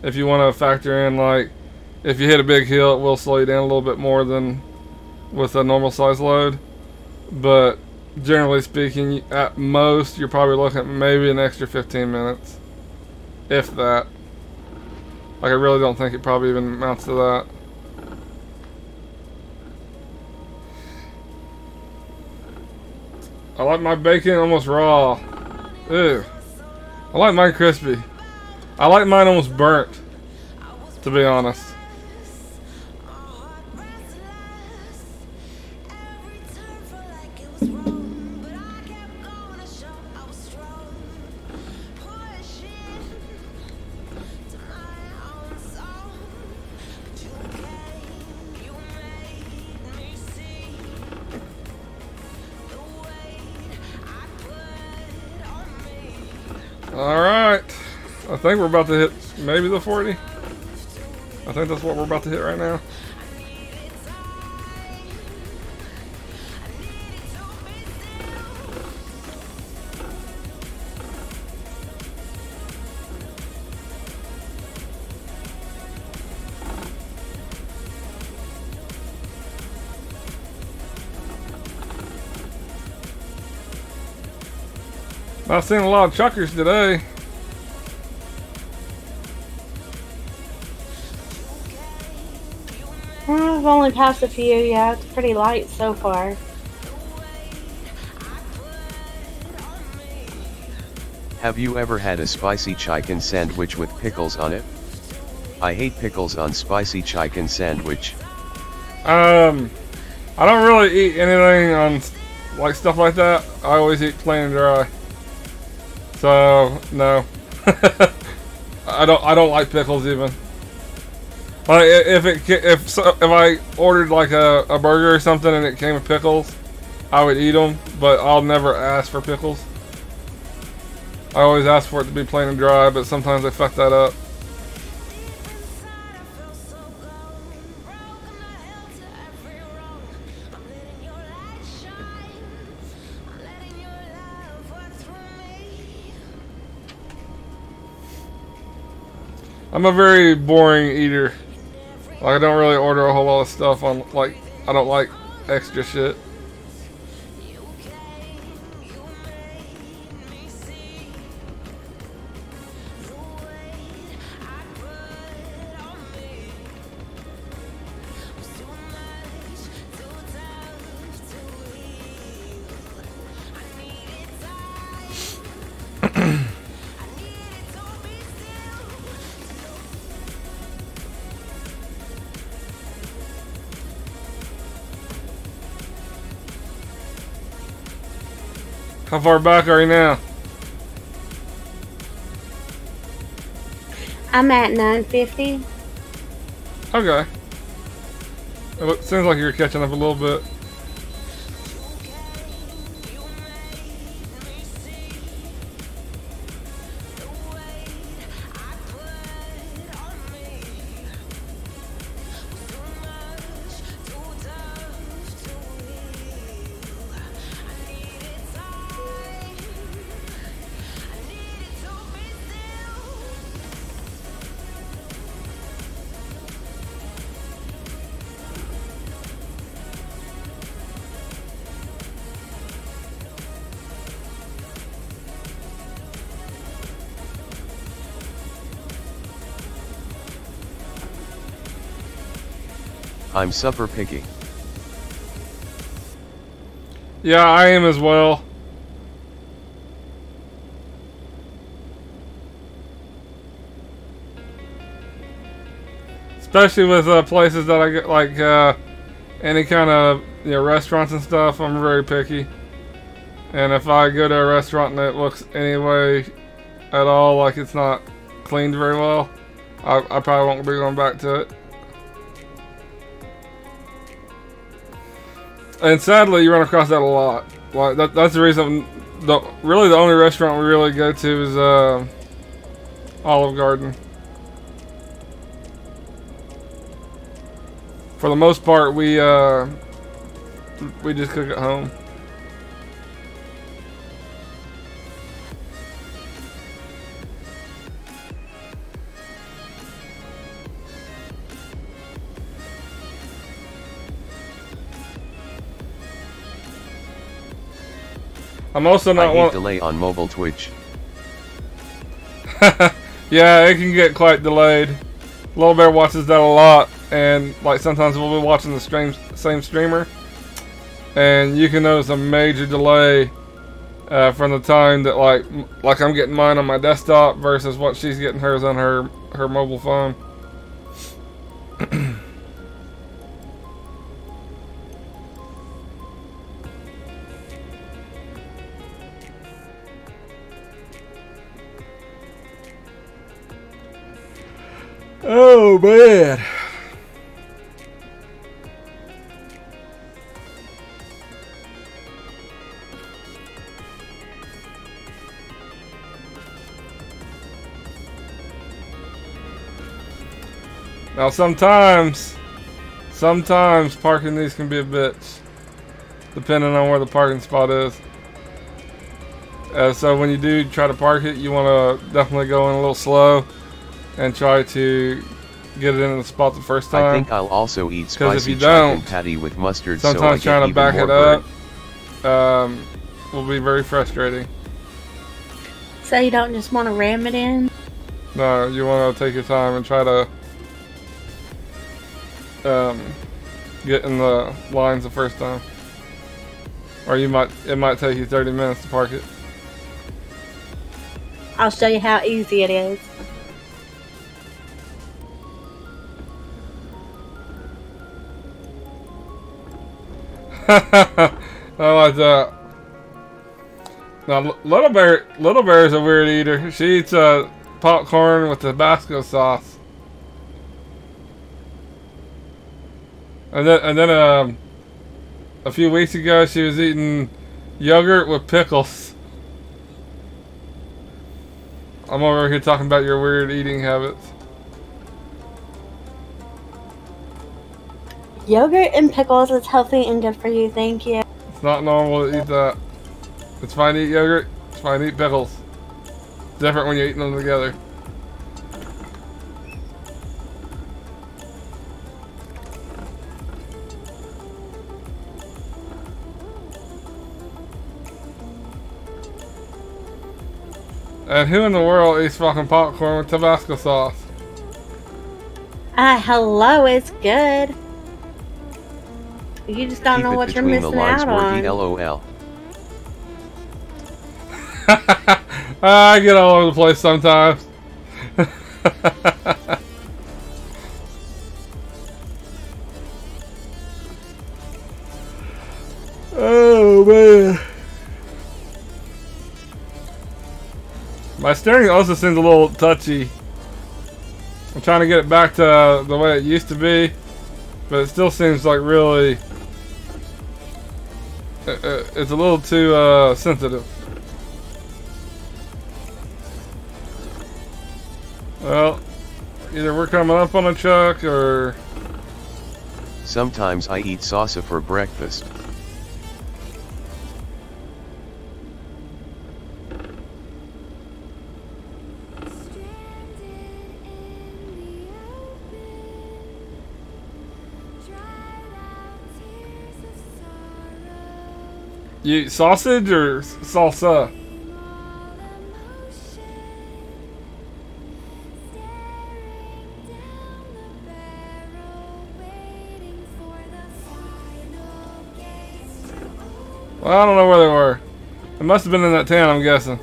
if you want to factor in, like, if you hit a big hill, it will slow you down a little bit more than with a normal size load. But generally speaking, at most, you're probably looking at maybe an extra 15 minutes. If that. Like, I really don't think it probably even amounts to that. I like my bacon almost raw. Ew. I like mine crispy. I like mine almost burnt, to be honest. Alright, I think we're about to hit maybe the 40. I think that's what we're about to hit right now. Not seeing a lot of chuckers today. I've only passed a few, yeah, it's pretty light so far. Have you ever had a spicy chicken sandwich with pickles on it? I hate pickles on spicy chicken sandwich. I don't really eat anything on like stuff like that. I always eat plain and dry. So no, I don't like pickles even. Like if I ordered like a burger or something and it came with pickles, I would eat them, but I'll never ask for pickles. I always ask for it to be plain and dry, but sometimes I fuck that up. I'm a very boring eater. Like, I don't really order a whole lot of stuff on, like, I don't like extra shit. How far back are you now? I'm at 950. Okay. It seems like you're catching up a little bit. I'm super picky. Yeah, I am as well. Especially with places that I get, like any kind of restaurants and stuff. I'm very picky. And if I go to a restaurant and it looks any way at all like it's not cleaned very well, I probably won't be going back to it. And sadly, you run across that a lot. Like that's the reason. Really, the only restaurant we really go to is Olive Garden. For the most part, we just cook at home. I'm also not I hate delay on mobile Twitch. Yeah, it can get quite delayed. Little Bear watches that a lot, and like sometimes we'll be watching the same streamer, and you can notice a major delay from the time that like I'm getting mine on my desktop versus what she's getting hers on her mobile phone. Oh man. Now sometimes parking these can be a bitch, depending on where the parking spot is. So when you do try to park it, you want to definitely go in a little slow and try to get it in the spot the first time. I think I'll also eat spicy chicken patty with mustard. Sometimes so I trying to back it up burnt. will be very frustrating. So you don't just want to ram it in? No, you want to take your time and try to get in the lines the first time. Or it might take you 30 minutes to park it. I'll show you how easy it is. I like that. Now, Little Bear is a weird eater. She eats popcorn with Tabasco sauce, and then a few weeks ago she was eating yogurt with pickles. I'm over here talking about your weird eating habits. Yogurt and pickles is healthy and good for you, thank you. It's not normal to eat that. It's fine to eat yogurt. It's fine to eat pickles. It's different when you're eating them together. And who in the world eats fucking popcorn with Tabasco sauce? Hello, it's good. You just don't Keep know it what you're between the missing lines, out Worggy, on. LOL. I get all over the place sometimes. Oh man. My steering also seems a little touchy. I'm trying to get it back to the way it used to be, but it still seems like really it's a little too sensitive. Well, either we're coming up on a truck or... Sometimes I eat salsa for breakfast. You eat sausage or salsa? Well, I don't know where they were. It must have been in that town, I'm guessing.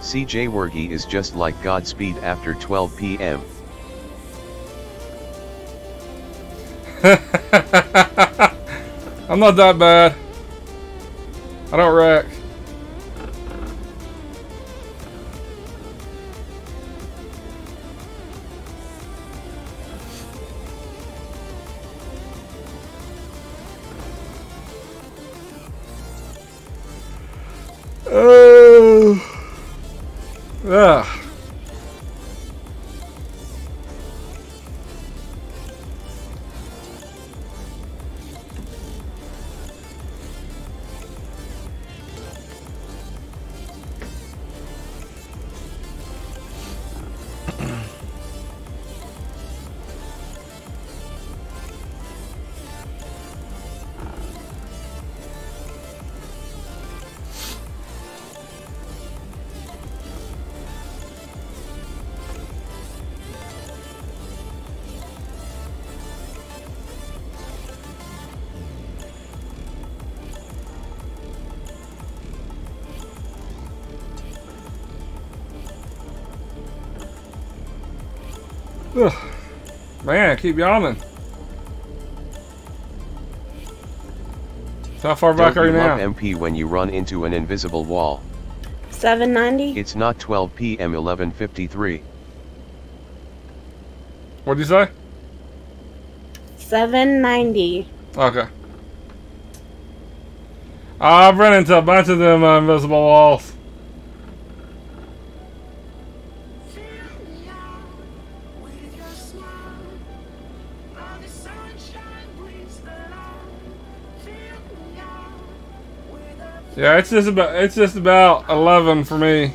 CJ Worggy is just like Godspeed after 12 p.m. I'm not that bad. I don't wreck. Oh. Yeah. Ugh. Man, I keep yawning. So how far back are you now? MP when you run into an invisible wall. 790? It's not 12 p.m. 11:53. What'd you say? 790. Okay. I've run into a bunch of them invisible walls. Yeah, it's just about 11 for me.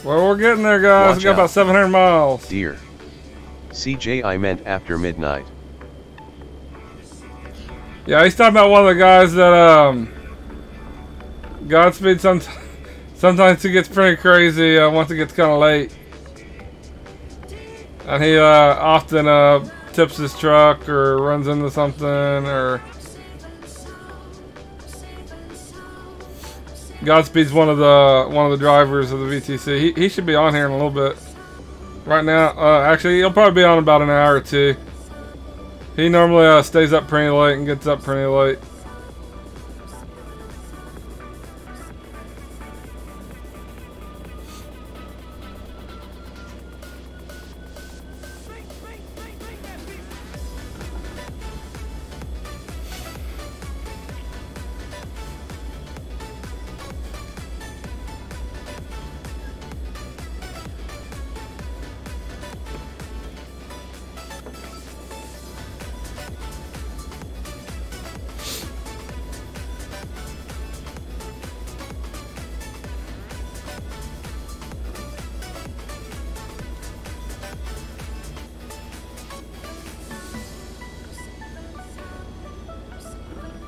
Well, we're getting there, guys. We got about 700 miles. Dear CJ, I meant after midnight. Yeah, he's talking about one of the guys that, Godspeed, sometimes he gets pretty crazy once it gets kind of late. And he often tips his truck or runs into something or... Godspeed's one of the drivers of the VTC. He should be on here in a little bit. Right now, actually, he'll probably be on about an hour or two. He normally stays up pretty late and gets up pretty late.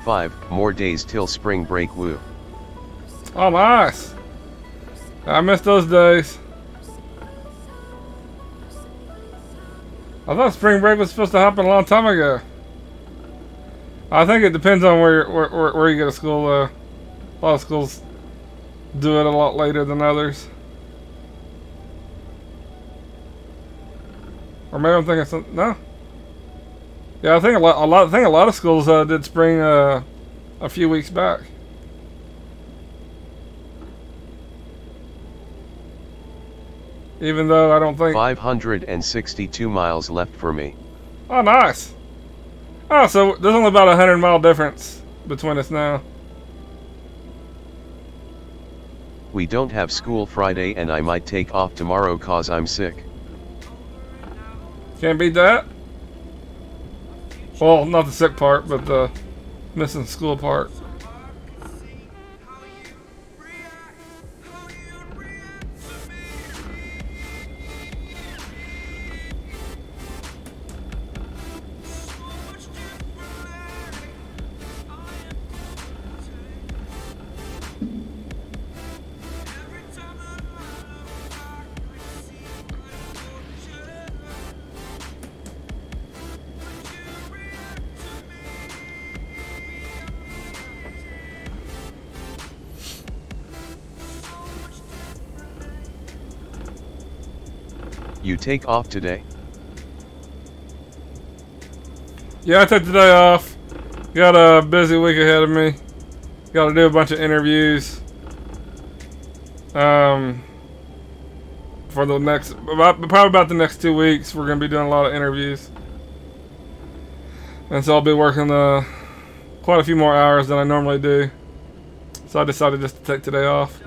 Five more days till spring break, woo. Oh, nice. I miss those days. I thought spring break was supposed to happen a long time ago. I think it depends on where you go to school, though. A lot of schools do it a lot later than others. Or maybe I'm thinking something. No. Yeah, I think a lot of schools did spring a few weeks back. Even though I don't think 562 miles left for me. Oh, nice. Oh, so there's only about 100-mile difference between us now. We don't have school Friday and I might take off tomorrow cause I'm sick. Can't beat that. Well, not the sick part, but the missing school part. You take off today? Yeah, I took the day off. Got a busy week ahead of me. Got to do a bunch of interviews. For the next, probably about the next 2 weeks, we're gonna be doing a lot of interviews, and so I'll be working quite a few more hours than I normally do. So I decided just to take today off.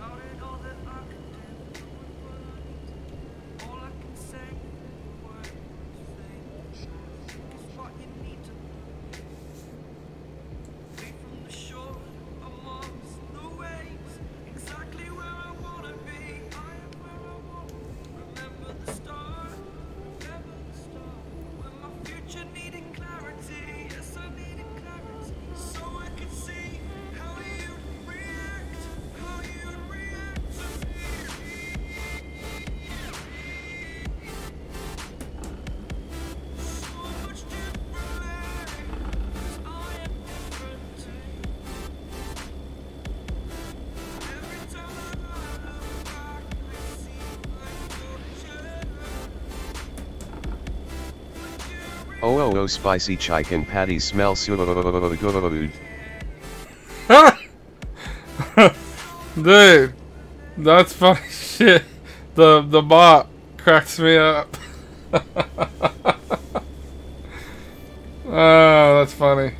Oh, spicy chicken patties smell so good. Dude, that's funny shit. The bot cracks me up. Oh, that's funny.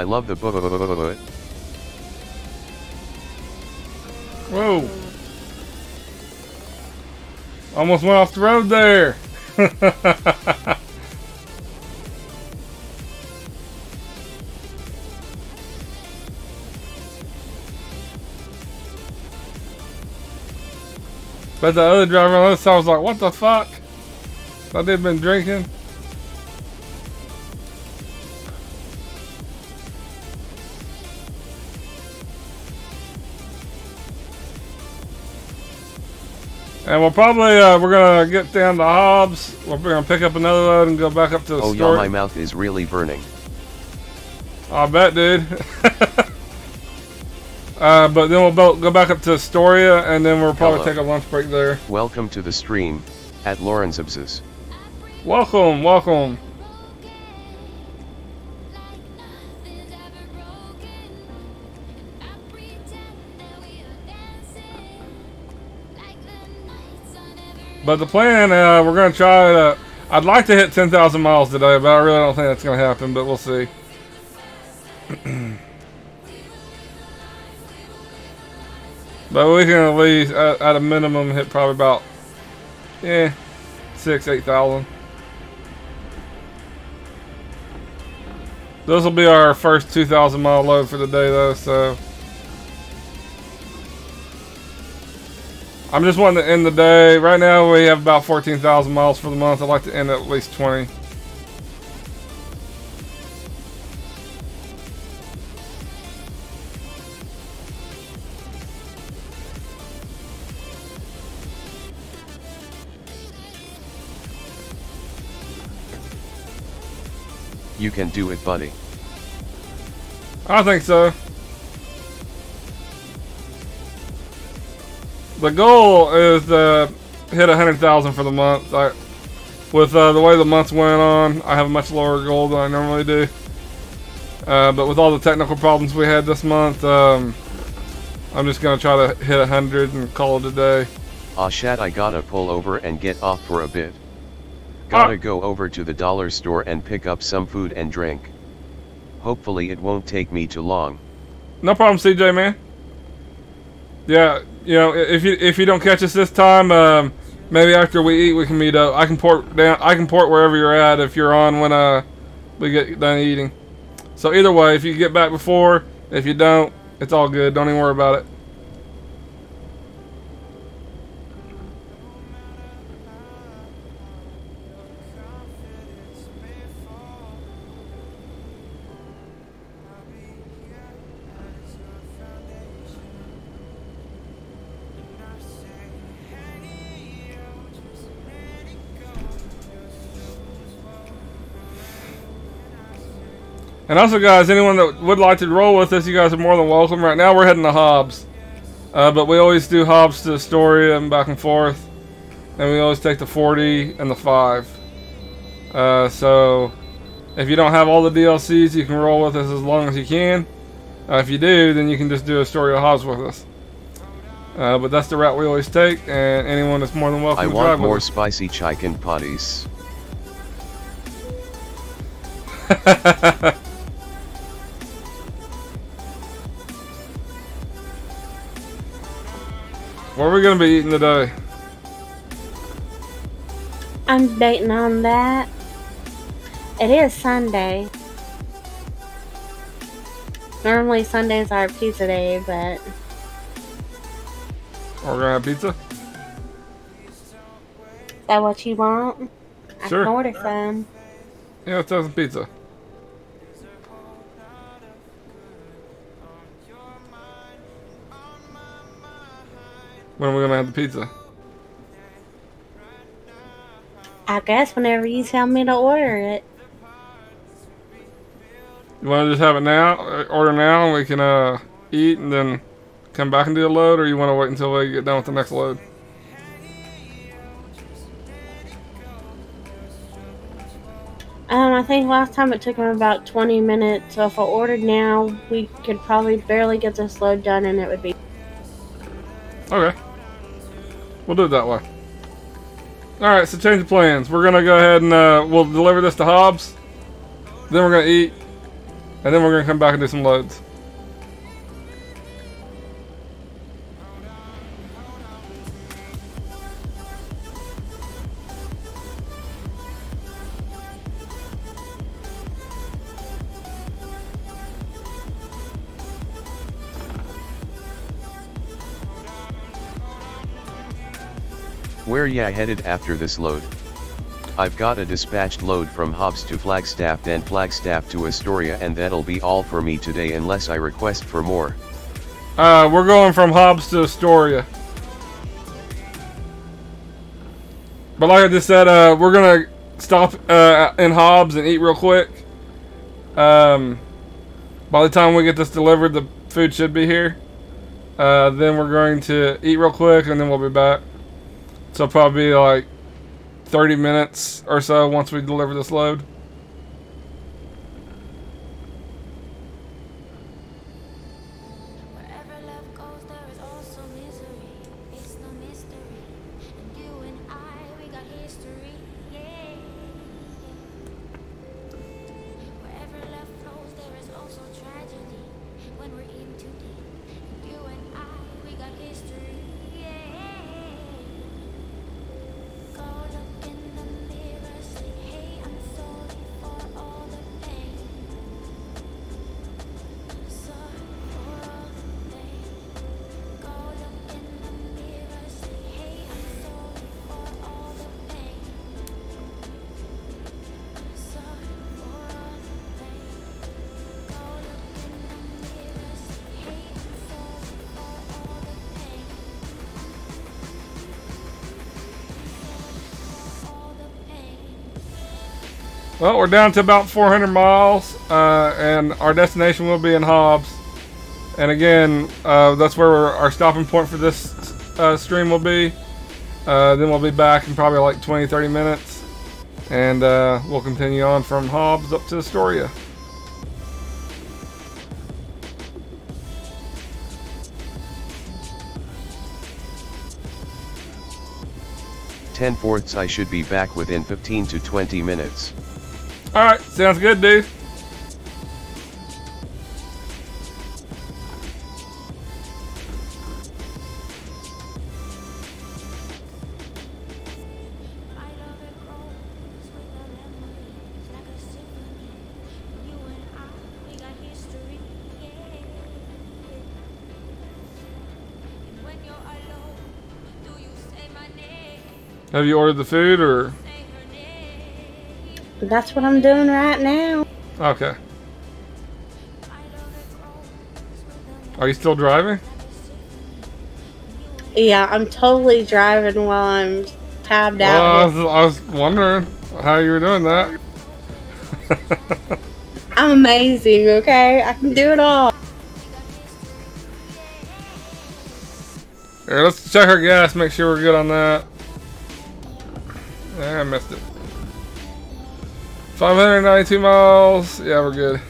I love the Whoa. Almost went off the road there. But the other driver on the other side was like, what the fuck? Thought they'd been drinking. And we'll probably, we're gonna get down to Hobbs. We're gonna pick up another load and go back up to the store. Oh yeah, my mouth is really burning. I bet, dude. But then we'll go back up to Astoria, and then we'll probably take a lunch break there. Welcome to the stream, at Lawrence's. Welcome, welcome. But the plan, we're going to try to... I'd like to hit 10,000 miles today, but I really don't think that's going to happen, but we'll see. But we can at least, at a minimum, hit probably about, 8,000. This will be our first 2,000 mile load for the day, though, so. I'm just wanting to end the day. Right now, we have about 14,000 miles for the month. I'd like to end at least 20. You can do it, buddy. I think so. The goal is to hit 100,000 for the month. With the way the month's went on, I have a much lower goal than I normally do. But with all the technical problems we had this month, I'm just going to try to hit 100 and call it a day. Aw shat, I gotta pull over and get off for a bit. Gotta go over to the dollar store and pick up some food and drink. Hopefully it won't take me too long. No problem, CJ, man. Yeah, you know, if you don't catch us this time, maybe after we eat we can meet up. I can port wherever you're at if you're on when we get done eating. So either way, if you get back before, if you don't, it's all good. Don't even worry about it. And also, guys, anyone that would like to roll with us, you guys are more than welcome. Right now, we're heading to Hobbs. But we always do Hobbs to Astoria and back and forth. And we always take the 40 and the 5. So, if you don't have all the DLCs, you can roll with us as long as you can. If you do, then you can just do Astoria to Hobbs with us. But that's the route we always take, and anyone is more than welcome to drive with us. I want more spicy chicken patties. What are we going to be eating today? I'm debating on that. It is Sunday. Normally Sundays are pizza day, but... We're going to have pizza? Is that what you want? Sure. I can order some. Yeah, let's have some pizza. When are we going to have the pizza? I guess whenever you tell me to order it. You want to just have it now? Order now and we can eat and then come back and do a load? Or you want to wait until we get done with the next load? I think last time it took me about 20 minutes. So if I ordered now, we could probably barely get this load done and it would be... Okay. We'll do it that way. Alright, so change the plans. We're going to go ahead and we'll deliver this to Hobbs. Then we're going to eat. And then we're going to come back and do some loads. Where ya headed after this load? I've got a dispatched load from Hobbs to Flagstaff, then Flagstaff to Astoria, and that'll be all for me today unless I request for more. We're going from Hobbs to Astoria. But like I just said, we're going to stop in Hobbs and eat real quick. By the time we get this delivered, the food should be here. Then we're going to eat real quick, and then we'll be back. So probably like 30 minutes or so once we deliver this load. Wherever love goes, there is also misery. It's no mystery. And you and I, we got history. Yeah. Wherever love flows, there is also tragedy. When we're in too deep. And you and I, we got history. Yeah. Go look in the mirror, say, hey, I'm sorry for all the pain. Sorry for all the pain. Go look in the mirror, say, hey, I'm sorry for all the pain. Sorry for all the pain. Go look in the mirror, say, hey, I'm sorry for all the pain. All the pain. Well, we're down to about 400 miles, and our destination will be in Hobbs. And again, that's where our stopping point for this stream will be. Then we'll be back in probably like 20-30 minutes. And we'll continue on from Hobbs up to Astoria. Ten-fourths I should be back within 15 to 20 minutes. Alright, sounds good, dude. My love it grows with the memories like a symphony. You and I, we got history. Yeah. And when you're alone, do you say my name? Have you ordered the food, or? Say her name. That's what I'm doing right now. Okay. My love it grows with the Are you still driving? Yeah, I'm totally driving while I'm tabbed Well, out. I was wondering how you were doing that. I'm amazing, okay? I can do it all. Here, let's check our gas, make sure we're good on that. Yeah, I missed it. 592 miles. Yeah, we're good.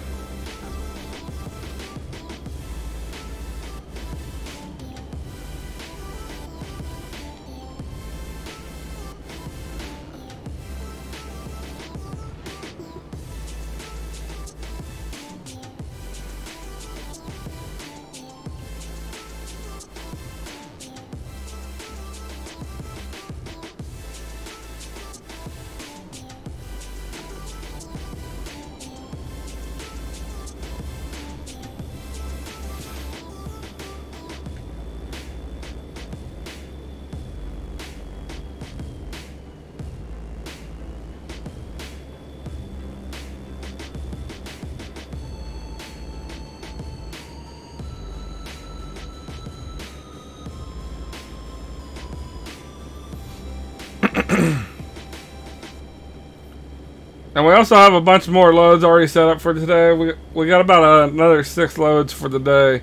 And we also have a bunch more loads already set up for today. We got about another 6 loads for the day.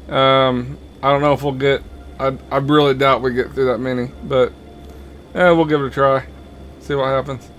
I don't know if we'll get. I really doubt we get through that many, but we'll give it a try. See what happens.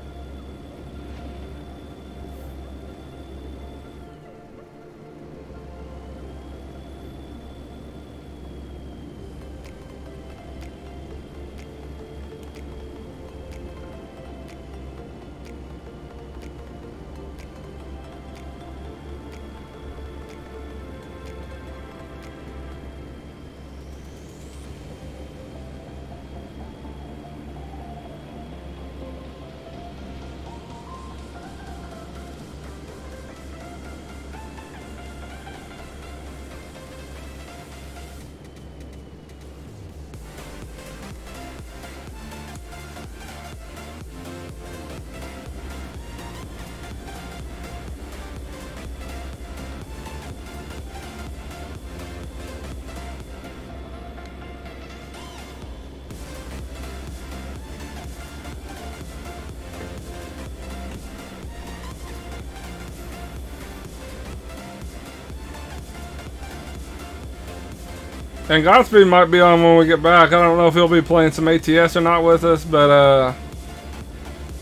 And Godspeed might be on when we get back. I don't know if he'll be playing some ATS or not with us, but I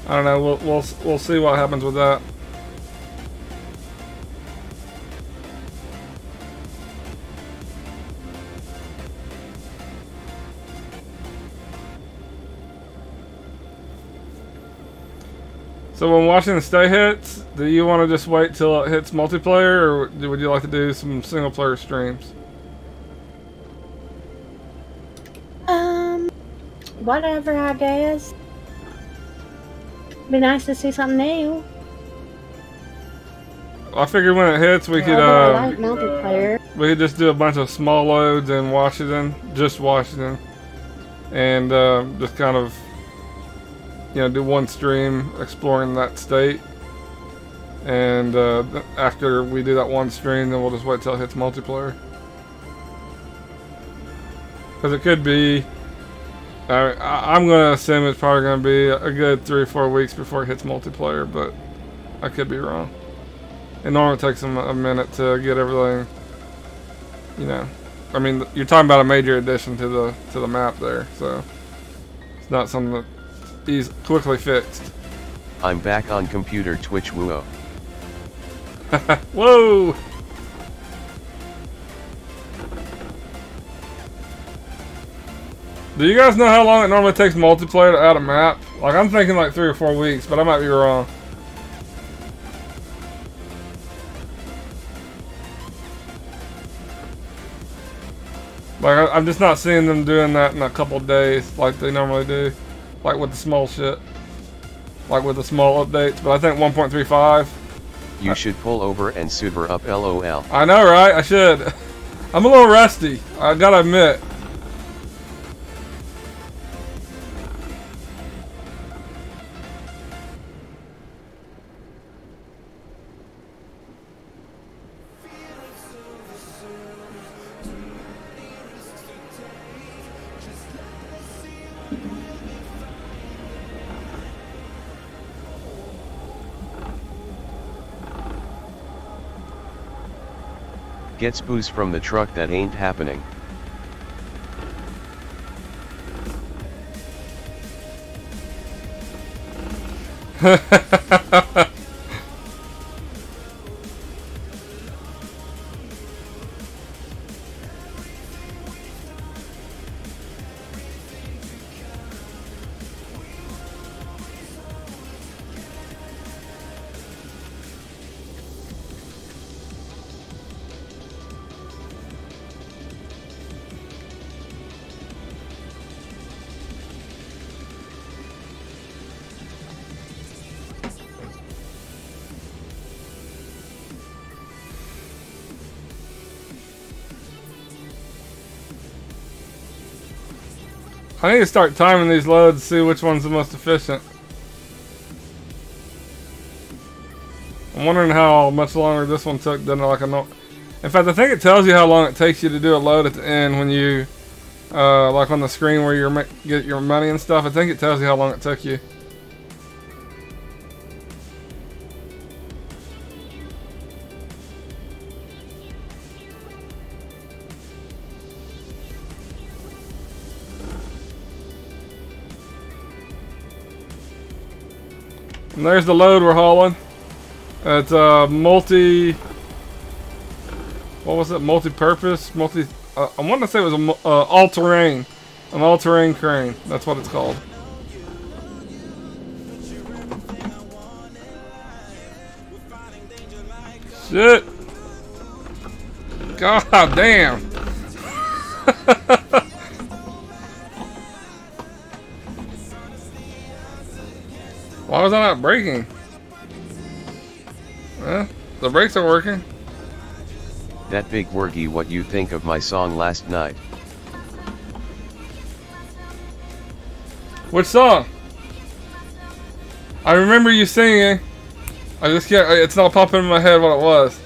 don't know. We'll see what happens with that. So when Washington State hits, do you want to just wait till it hits multiplayer, or would you like to do some single player streams? Whatever, I guess. Be nice to see something new. I figured when it hits, we could I like multiplayer. we could just do a bunch of small loads in Washington, just Washington, and just kind of, you know, do one stream exploring that state. And after we do that one stream, then we'll just wait till it hits multiplayer. Because it could be, I'm going to assume it's probably going to be a good 3 or 4 weeks before it hits multiplayer, but I could be wrong. It normally takes them a minute to get everything, you know. I mean, you're talking about a major addition to the map there, so it's not something that is quickly fixed. I'm back on computer Twitch woo. Whoa! Do you guys know how long it normally takes multiplayer to add a map? Like, I'm thinking like 3 or 4 weeks, but I might be wrong. Like, I'm just not seeing them doing that in a couple days like they normally do. Like with the small shit. Like with the small updates. But I think 1.35. You should pull over and super up LOL. I know, right? I should. I'm a little rusty, I gotta admit. Gets booze from the truck, that ain't happening. I need to start timing these loads to see which one's the most efficient. I'm wondering how much longer this one took than like a no. In fact, I think it tells you how long it takes you to do a load at the end when you, like on the screen where you get your money and stuff. I think it tells you how long it took you. And there's the load we're hauling. It's what was it? Multi-purpose? I want to say it was an all-terrain crane. That's what it's called. Shit. God damn. Why was I not braking? The brakes are working. That big Worggy, what you think of my song last night? Which song? I remember you singing. I just can't, it's not popping in my head what it was.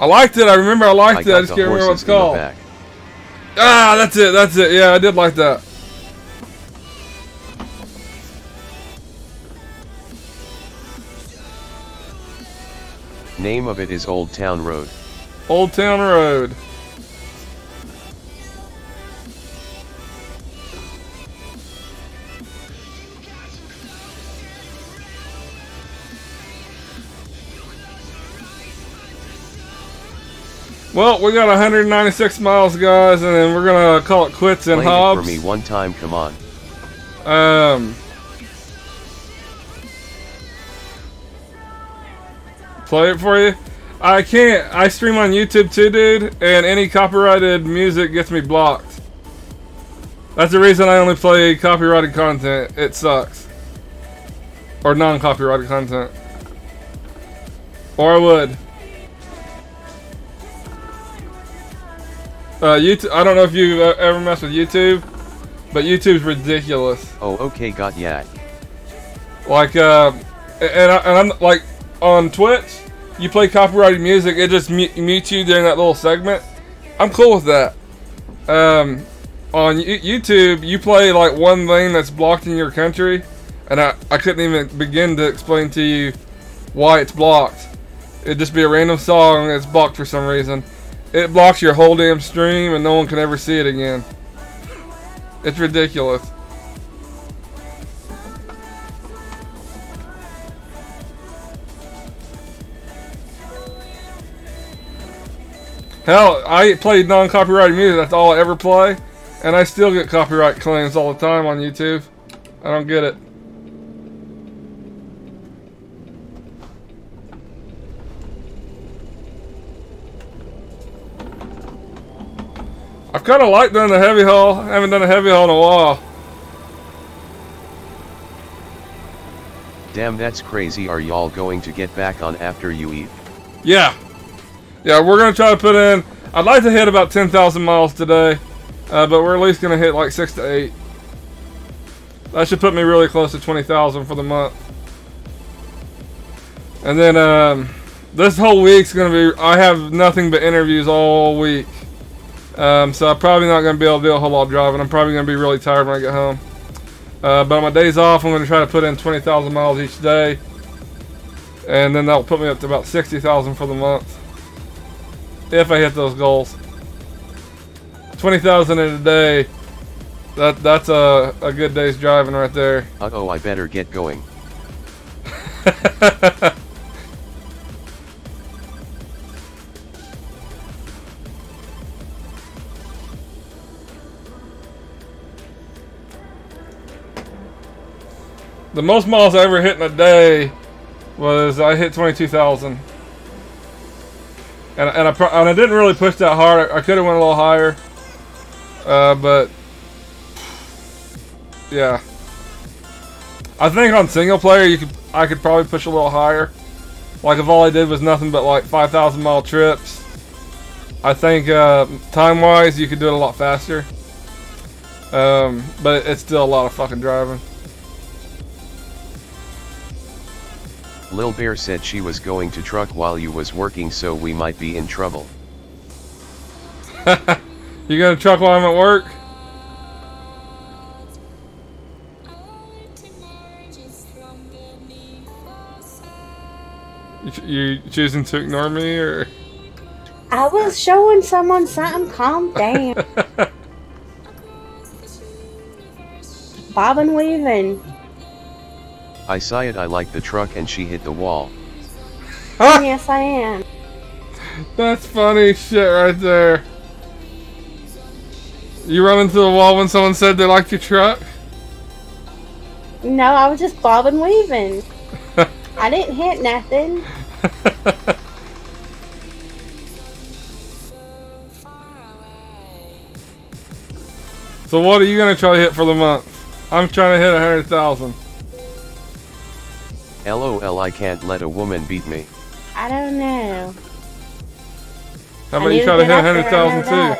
I liked it. I remember I liked it. I just can't remember what it's called. Ah, that's it. That's it. Yeah, I did like that. Name of it is Old Town Road. Old Town Road. Well, we got 196 miles, guys, and then we're gonna call it quits in Play Hobbs. it for me one time, come on. Play it for you? I can't. I stream on YouTube too, dude, and any copyrighted music gets me blocked. That's the reason I only play copyrighted content. It sucks. Or non-copyrighted content. Or I would. YouTube. I don't know if you've ever messed with YouTube, but YouTube's ridiculous. Oh, okay, got yak. Like, and I'm like on Twitch, you play copyrighted music, it just mutes you during that little segment. I'm cool with that. On YouTube, you play like one thing that's blocked in your country, and I couldn't even begin to explain to you why it's blocked. It'd just be a random song that's blocked for some reason. It blocks your whole damn stream and no one can ever see it again. It's ridiculous. Hell, I played non-copyrighted music, that's all I ever play, and I still get copyright claims all the time on YouTube. I don't get it. I've kind of liked doing the heavy haul. I haven't done a heavy haul in a while. Damn, that's crazy. Are y'all going to get back on after you eat? Yeah. Yeah, we're going to try to put in... I'd like to hit about 10,000 miles today. But we're at least going to hit like 6 to 8. That should put me really close to 20,000 for the month. And then this whole week's going to be... I have nothing but interviews all week. So I'm probably not going to be able to do a whole lot of driving. I'm probably going to be really tired when I get home. But on my days off, I'm going to try to put in 20,000 miles each day. And then that'll put me up to about 60,000 for the month. If I hit those goals. 20,000 in a day. That's a good day's driving right there. Uh-oh, I better get going. The most miles I ever hit in a day was I hit 22,000, and I didn't really push that hard. I could have went a little higher, but yeah. I think on single player I could probably push a little higher. Like if all I did was nothing but like 5,000 mile trips, I think time wise you could do it a lot faster. But it's still a lot of fucking driving. Lil Bear said she was going to truck while you was working, so we might be in trouble. You gonna truck while I'm at work? You choosing to ignore me, or? I was showing someone something. Calm down. Bobbing, weaving. I saw it, I like the truck, and she hit the wall. Yes, I am. That's funny shit right there. You run into the wall when someone said they liked your truck? No, I was just bobbing, weaving. I didn't hit nothing. So what are you gonna try to hit for the month? I'm trying to hit 100,000. LOL, I can't let a woman beat me. I don't know. How about you try to hit 100,000 too?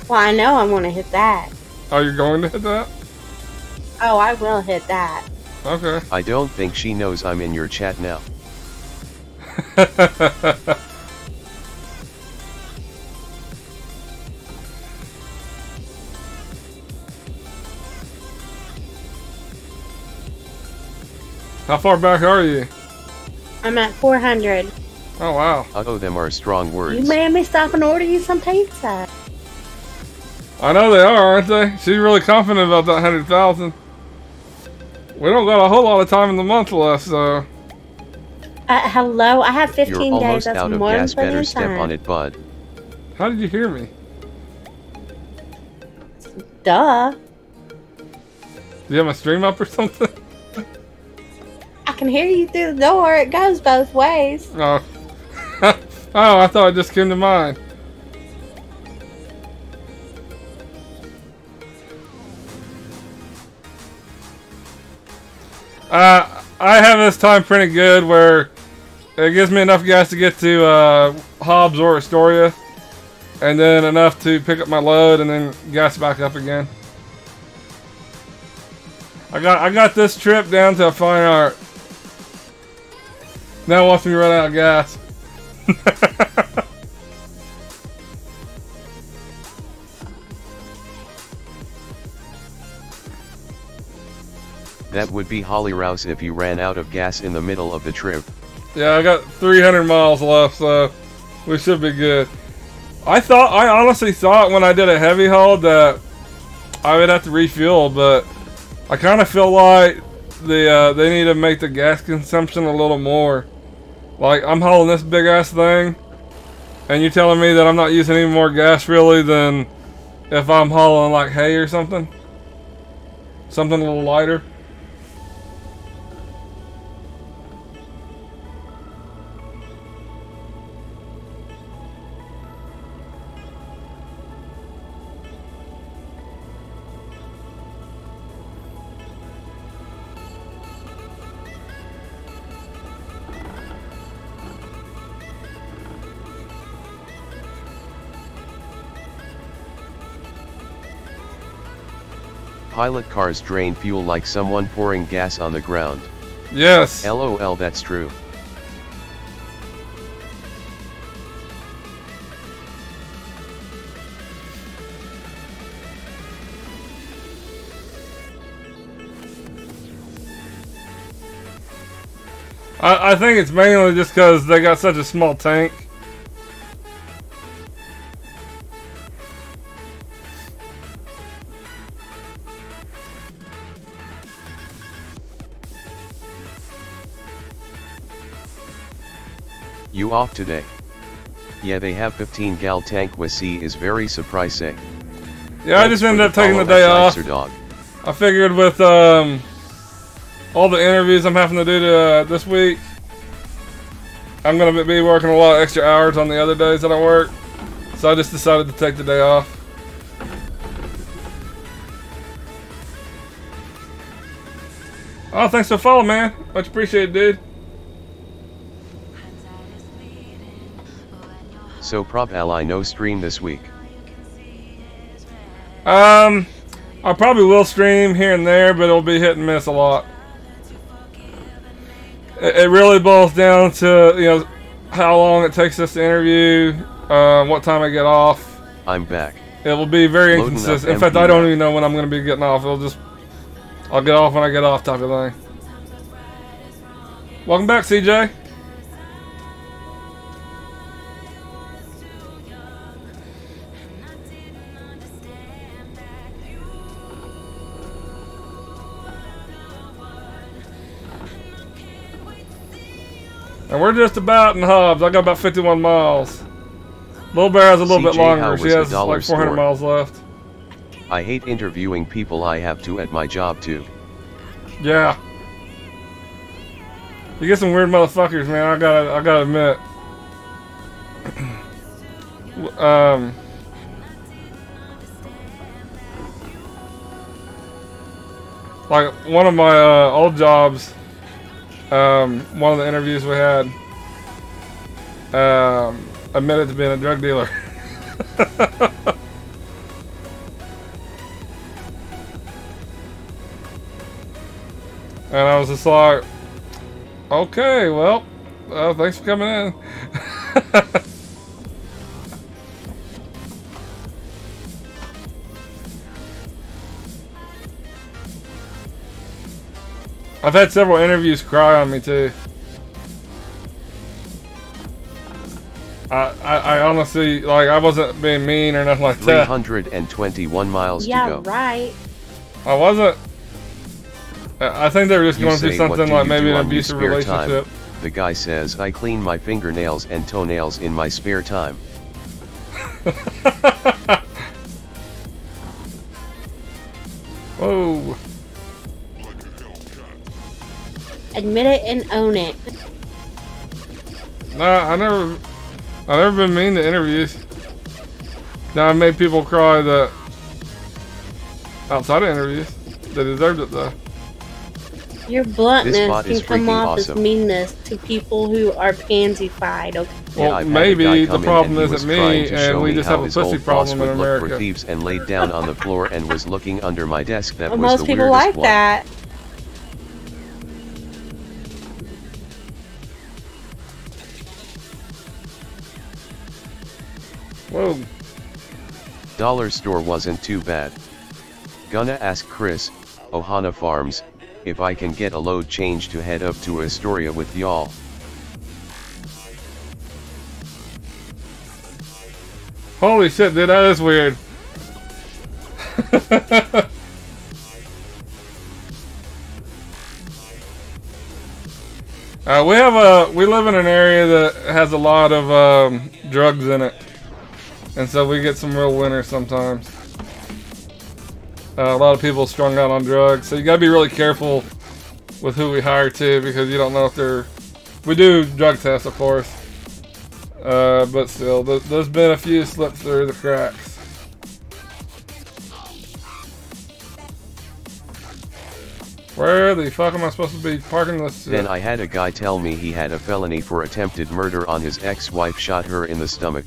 Well, I know I'm gonna hit that. Oh, you're going to hit that? Oh, I will hit that. Okay. I don't think she knows I'm in your chat now. How far back are you? I'm at 400. Oh, wow. Them are strong words. You made me stop and order you some pizza. I know they are, aren't they? She's really confident about that 100,000. We don't got a whole lot of time in the month left, so... Hello, I have 15 You're days. almost That's out of more gas, than better plenty of step time. on it, bud. How did you hear me? Duh. Do you have my stream up or something? I can hear you through the door. It goes both ways. Oh. Oh, I thought it just came to mind. I have this time pretty good where it gives me enough gas to get to Hobbs or Astoria, and then enough to pick up my load and then gas back up again. I got this trip down to a fine art. Now watch me run out of gas. That would be Holly Rouse if you ran out of gas in the middle of the trip. Yeah, I got 300 miles left, so we should be good. I honestly thought when I did a heavy haul that I would have to refuel, but I kind of feel like they need to make the gas consumption a little more. Like, I'm hauling this big ass thing, and you're telling me that I'm not using any more gas really than if I'm hauling like hay or something? Something a little lighter? Pilot cars drain fuel like someone pouring gas on the ground. Yes. LOL, that's true. I think it's mainly just because they got such a small tank. You off today? Yeah, they have 15 gal tank with C is very surprising. Yeah, I just ended up taking the day off. Dog. I figured with all the interviews I'm having to do this week, I'm going to be working a lot of extra hours on the other days that I work. So I just decided to take the day off. Oh, thanks for following, man. Much appreciated, dude. So Prop Ally no stream this week. I probably will stream here and there, but it'll be hit and miss a lot. It really boils down to, how long it takes us to interview, what time I get off. I'm back. It will be very Loading inconsistent. In up fact, MP I don't even know when I'm going to be getting off. I'll get off when I get off type of thing. Welcome back, CJ. And we're just about in Hobbs. I got about 51 miles. Little Bear has a little bit CJ, longer. how She was has the dollar like 400 store? miles left. I hate interviewing people. I have to at my job too. Yeah. You get some weird motherfuckers, man. I gotta admit. Like one of my old jobs, one of the interviews we had, admitted to being a drug dealer. And I was just like, okay, well, thanks for coming in. I've had several interviews cry on me too. I honestly, like, I wasn't being mean or nothing like that. 321 miles to Yeah, go. right. I wasn't. I think they were just You going through say, "What something do like you maybe do an on your abusive spare time?" relationship. The guy says, "I clean my fingernails and toenails in my spare time." Whoa. Admit it and own it. Nah, I've never been mean to interviews. Now I made people cry that outside of interviews. They deserved it though. Your bluntness This bot can is come freaking off awesome. as meanness to people who are pansified. Okay. Well, I've had a maybe guy the come in problem and he isn't was trying me, to and show we me just how have a his pussy old boss problem in would look for America. thieves and laid down on the floor and was looking under my desk. That Well, was most the people weirdest like one. that. Whoa. Dollar store wasn't too bad. Gonna ask Chris, Ohana Farms, if I can get a load change to head up to Astoria with y'all. Holy shit, dude, that is weird. We live in an area that has a lot of drugs in it, and so we get some real winners sometimes. A lot of people strung out on drugs, so you gotta be really careful with who we hire too, because you don't know if they're. We do drug tests, of course, but still, there's been a few slips through the cracks. Where the fuck am I supposed to be parking this? Then I had a guy tell me he had a felony for attempted murder on his ex-wife, shot her in the stomach.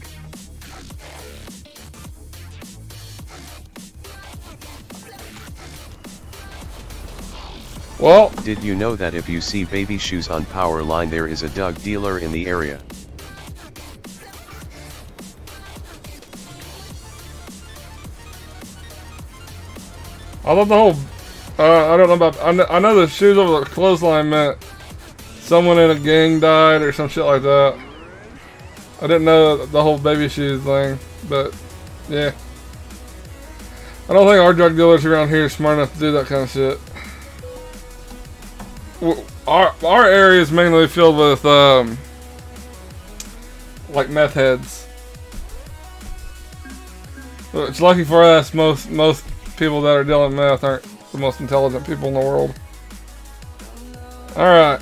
Well, Did you know that if you see baby shoes on power line, there is a drug dealer in the area? I love the whole. I don't know about. I know the shoes over the clothesline meant someone in a gang died or some shit like that. I didn't know the whole baby shoes thing, but yeah. I don't think our drug dealers around here are smart enough to do that kind of shit. Our area is mainly filled with like meth heads. It's lucky for us, most people that are dealing meth aren't the most intelligent people in the world. Alright.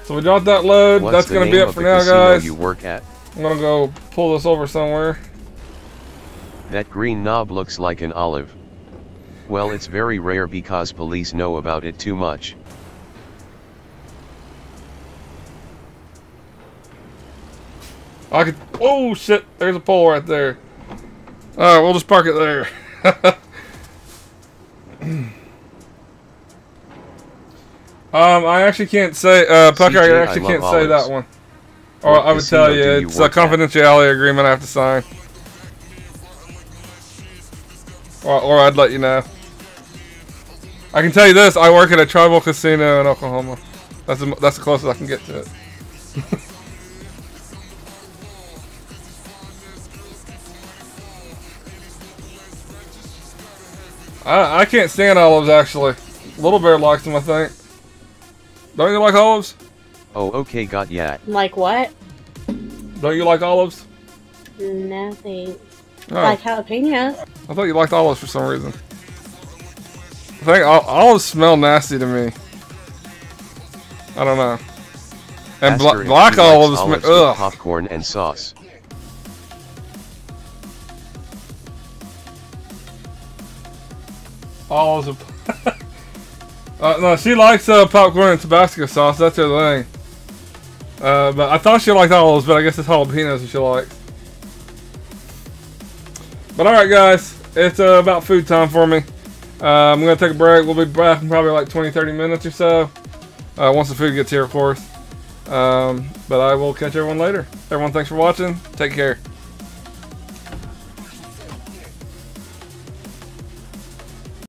So we dropped that load. What's That's the going to name be it of for the now, casino guys. you work at? I'm going to go pull this over somewhere. That green knob looks like an olive. Well, it's very rare because police know about it too much. I could. Oh shit! There's a pole right there. All right, we'll just park it there. I actually can't say. Pucker, I CJ, actually I can't love say that olives. one. Or What I would tell casino you, do you it's a work at? confidentiality agreement I have to sign. Or I'd let you know. I can tell you this: I work at a tribal casino in Oklahoma. That's the closest I can get to it. I can't stand olives, actually. Little Bear likes them, I think. Don't you like olives? Oh, okay, got ya. Like what? Don't you like olives? Nothing. Oh, Like jalapenos. I thought you liked olives for some reason. I think olives smell nasty to me. I don't know. And Ask her if black she likes olives, with ugh. popcorn and sauce. Olives. No, she likes popcorn and Tabasco sauce. That's her thing. But I thought she liked olives, but I guess it's jalapenos that she likes. But alright, guys. It's about food time for me. I'm going to take a break. We'll be back in probably like 20-30 minutes or so. Once the food gets here, of course. But I will catch everyone later. Everyone, thanks for watching. Take care.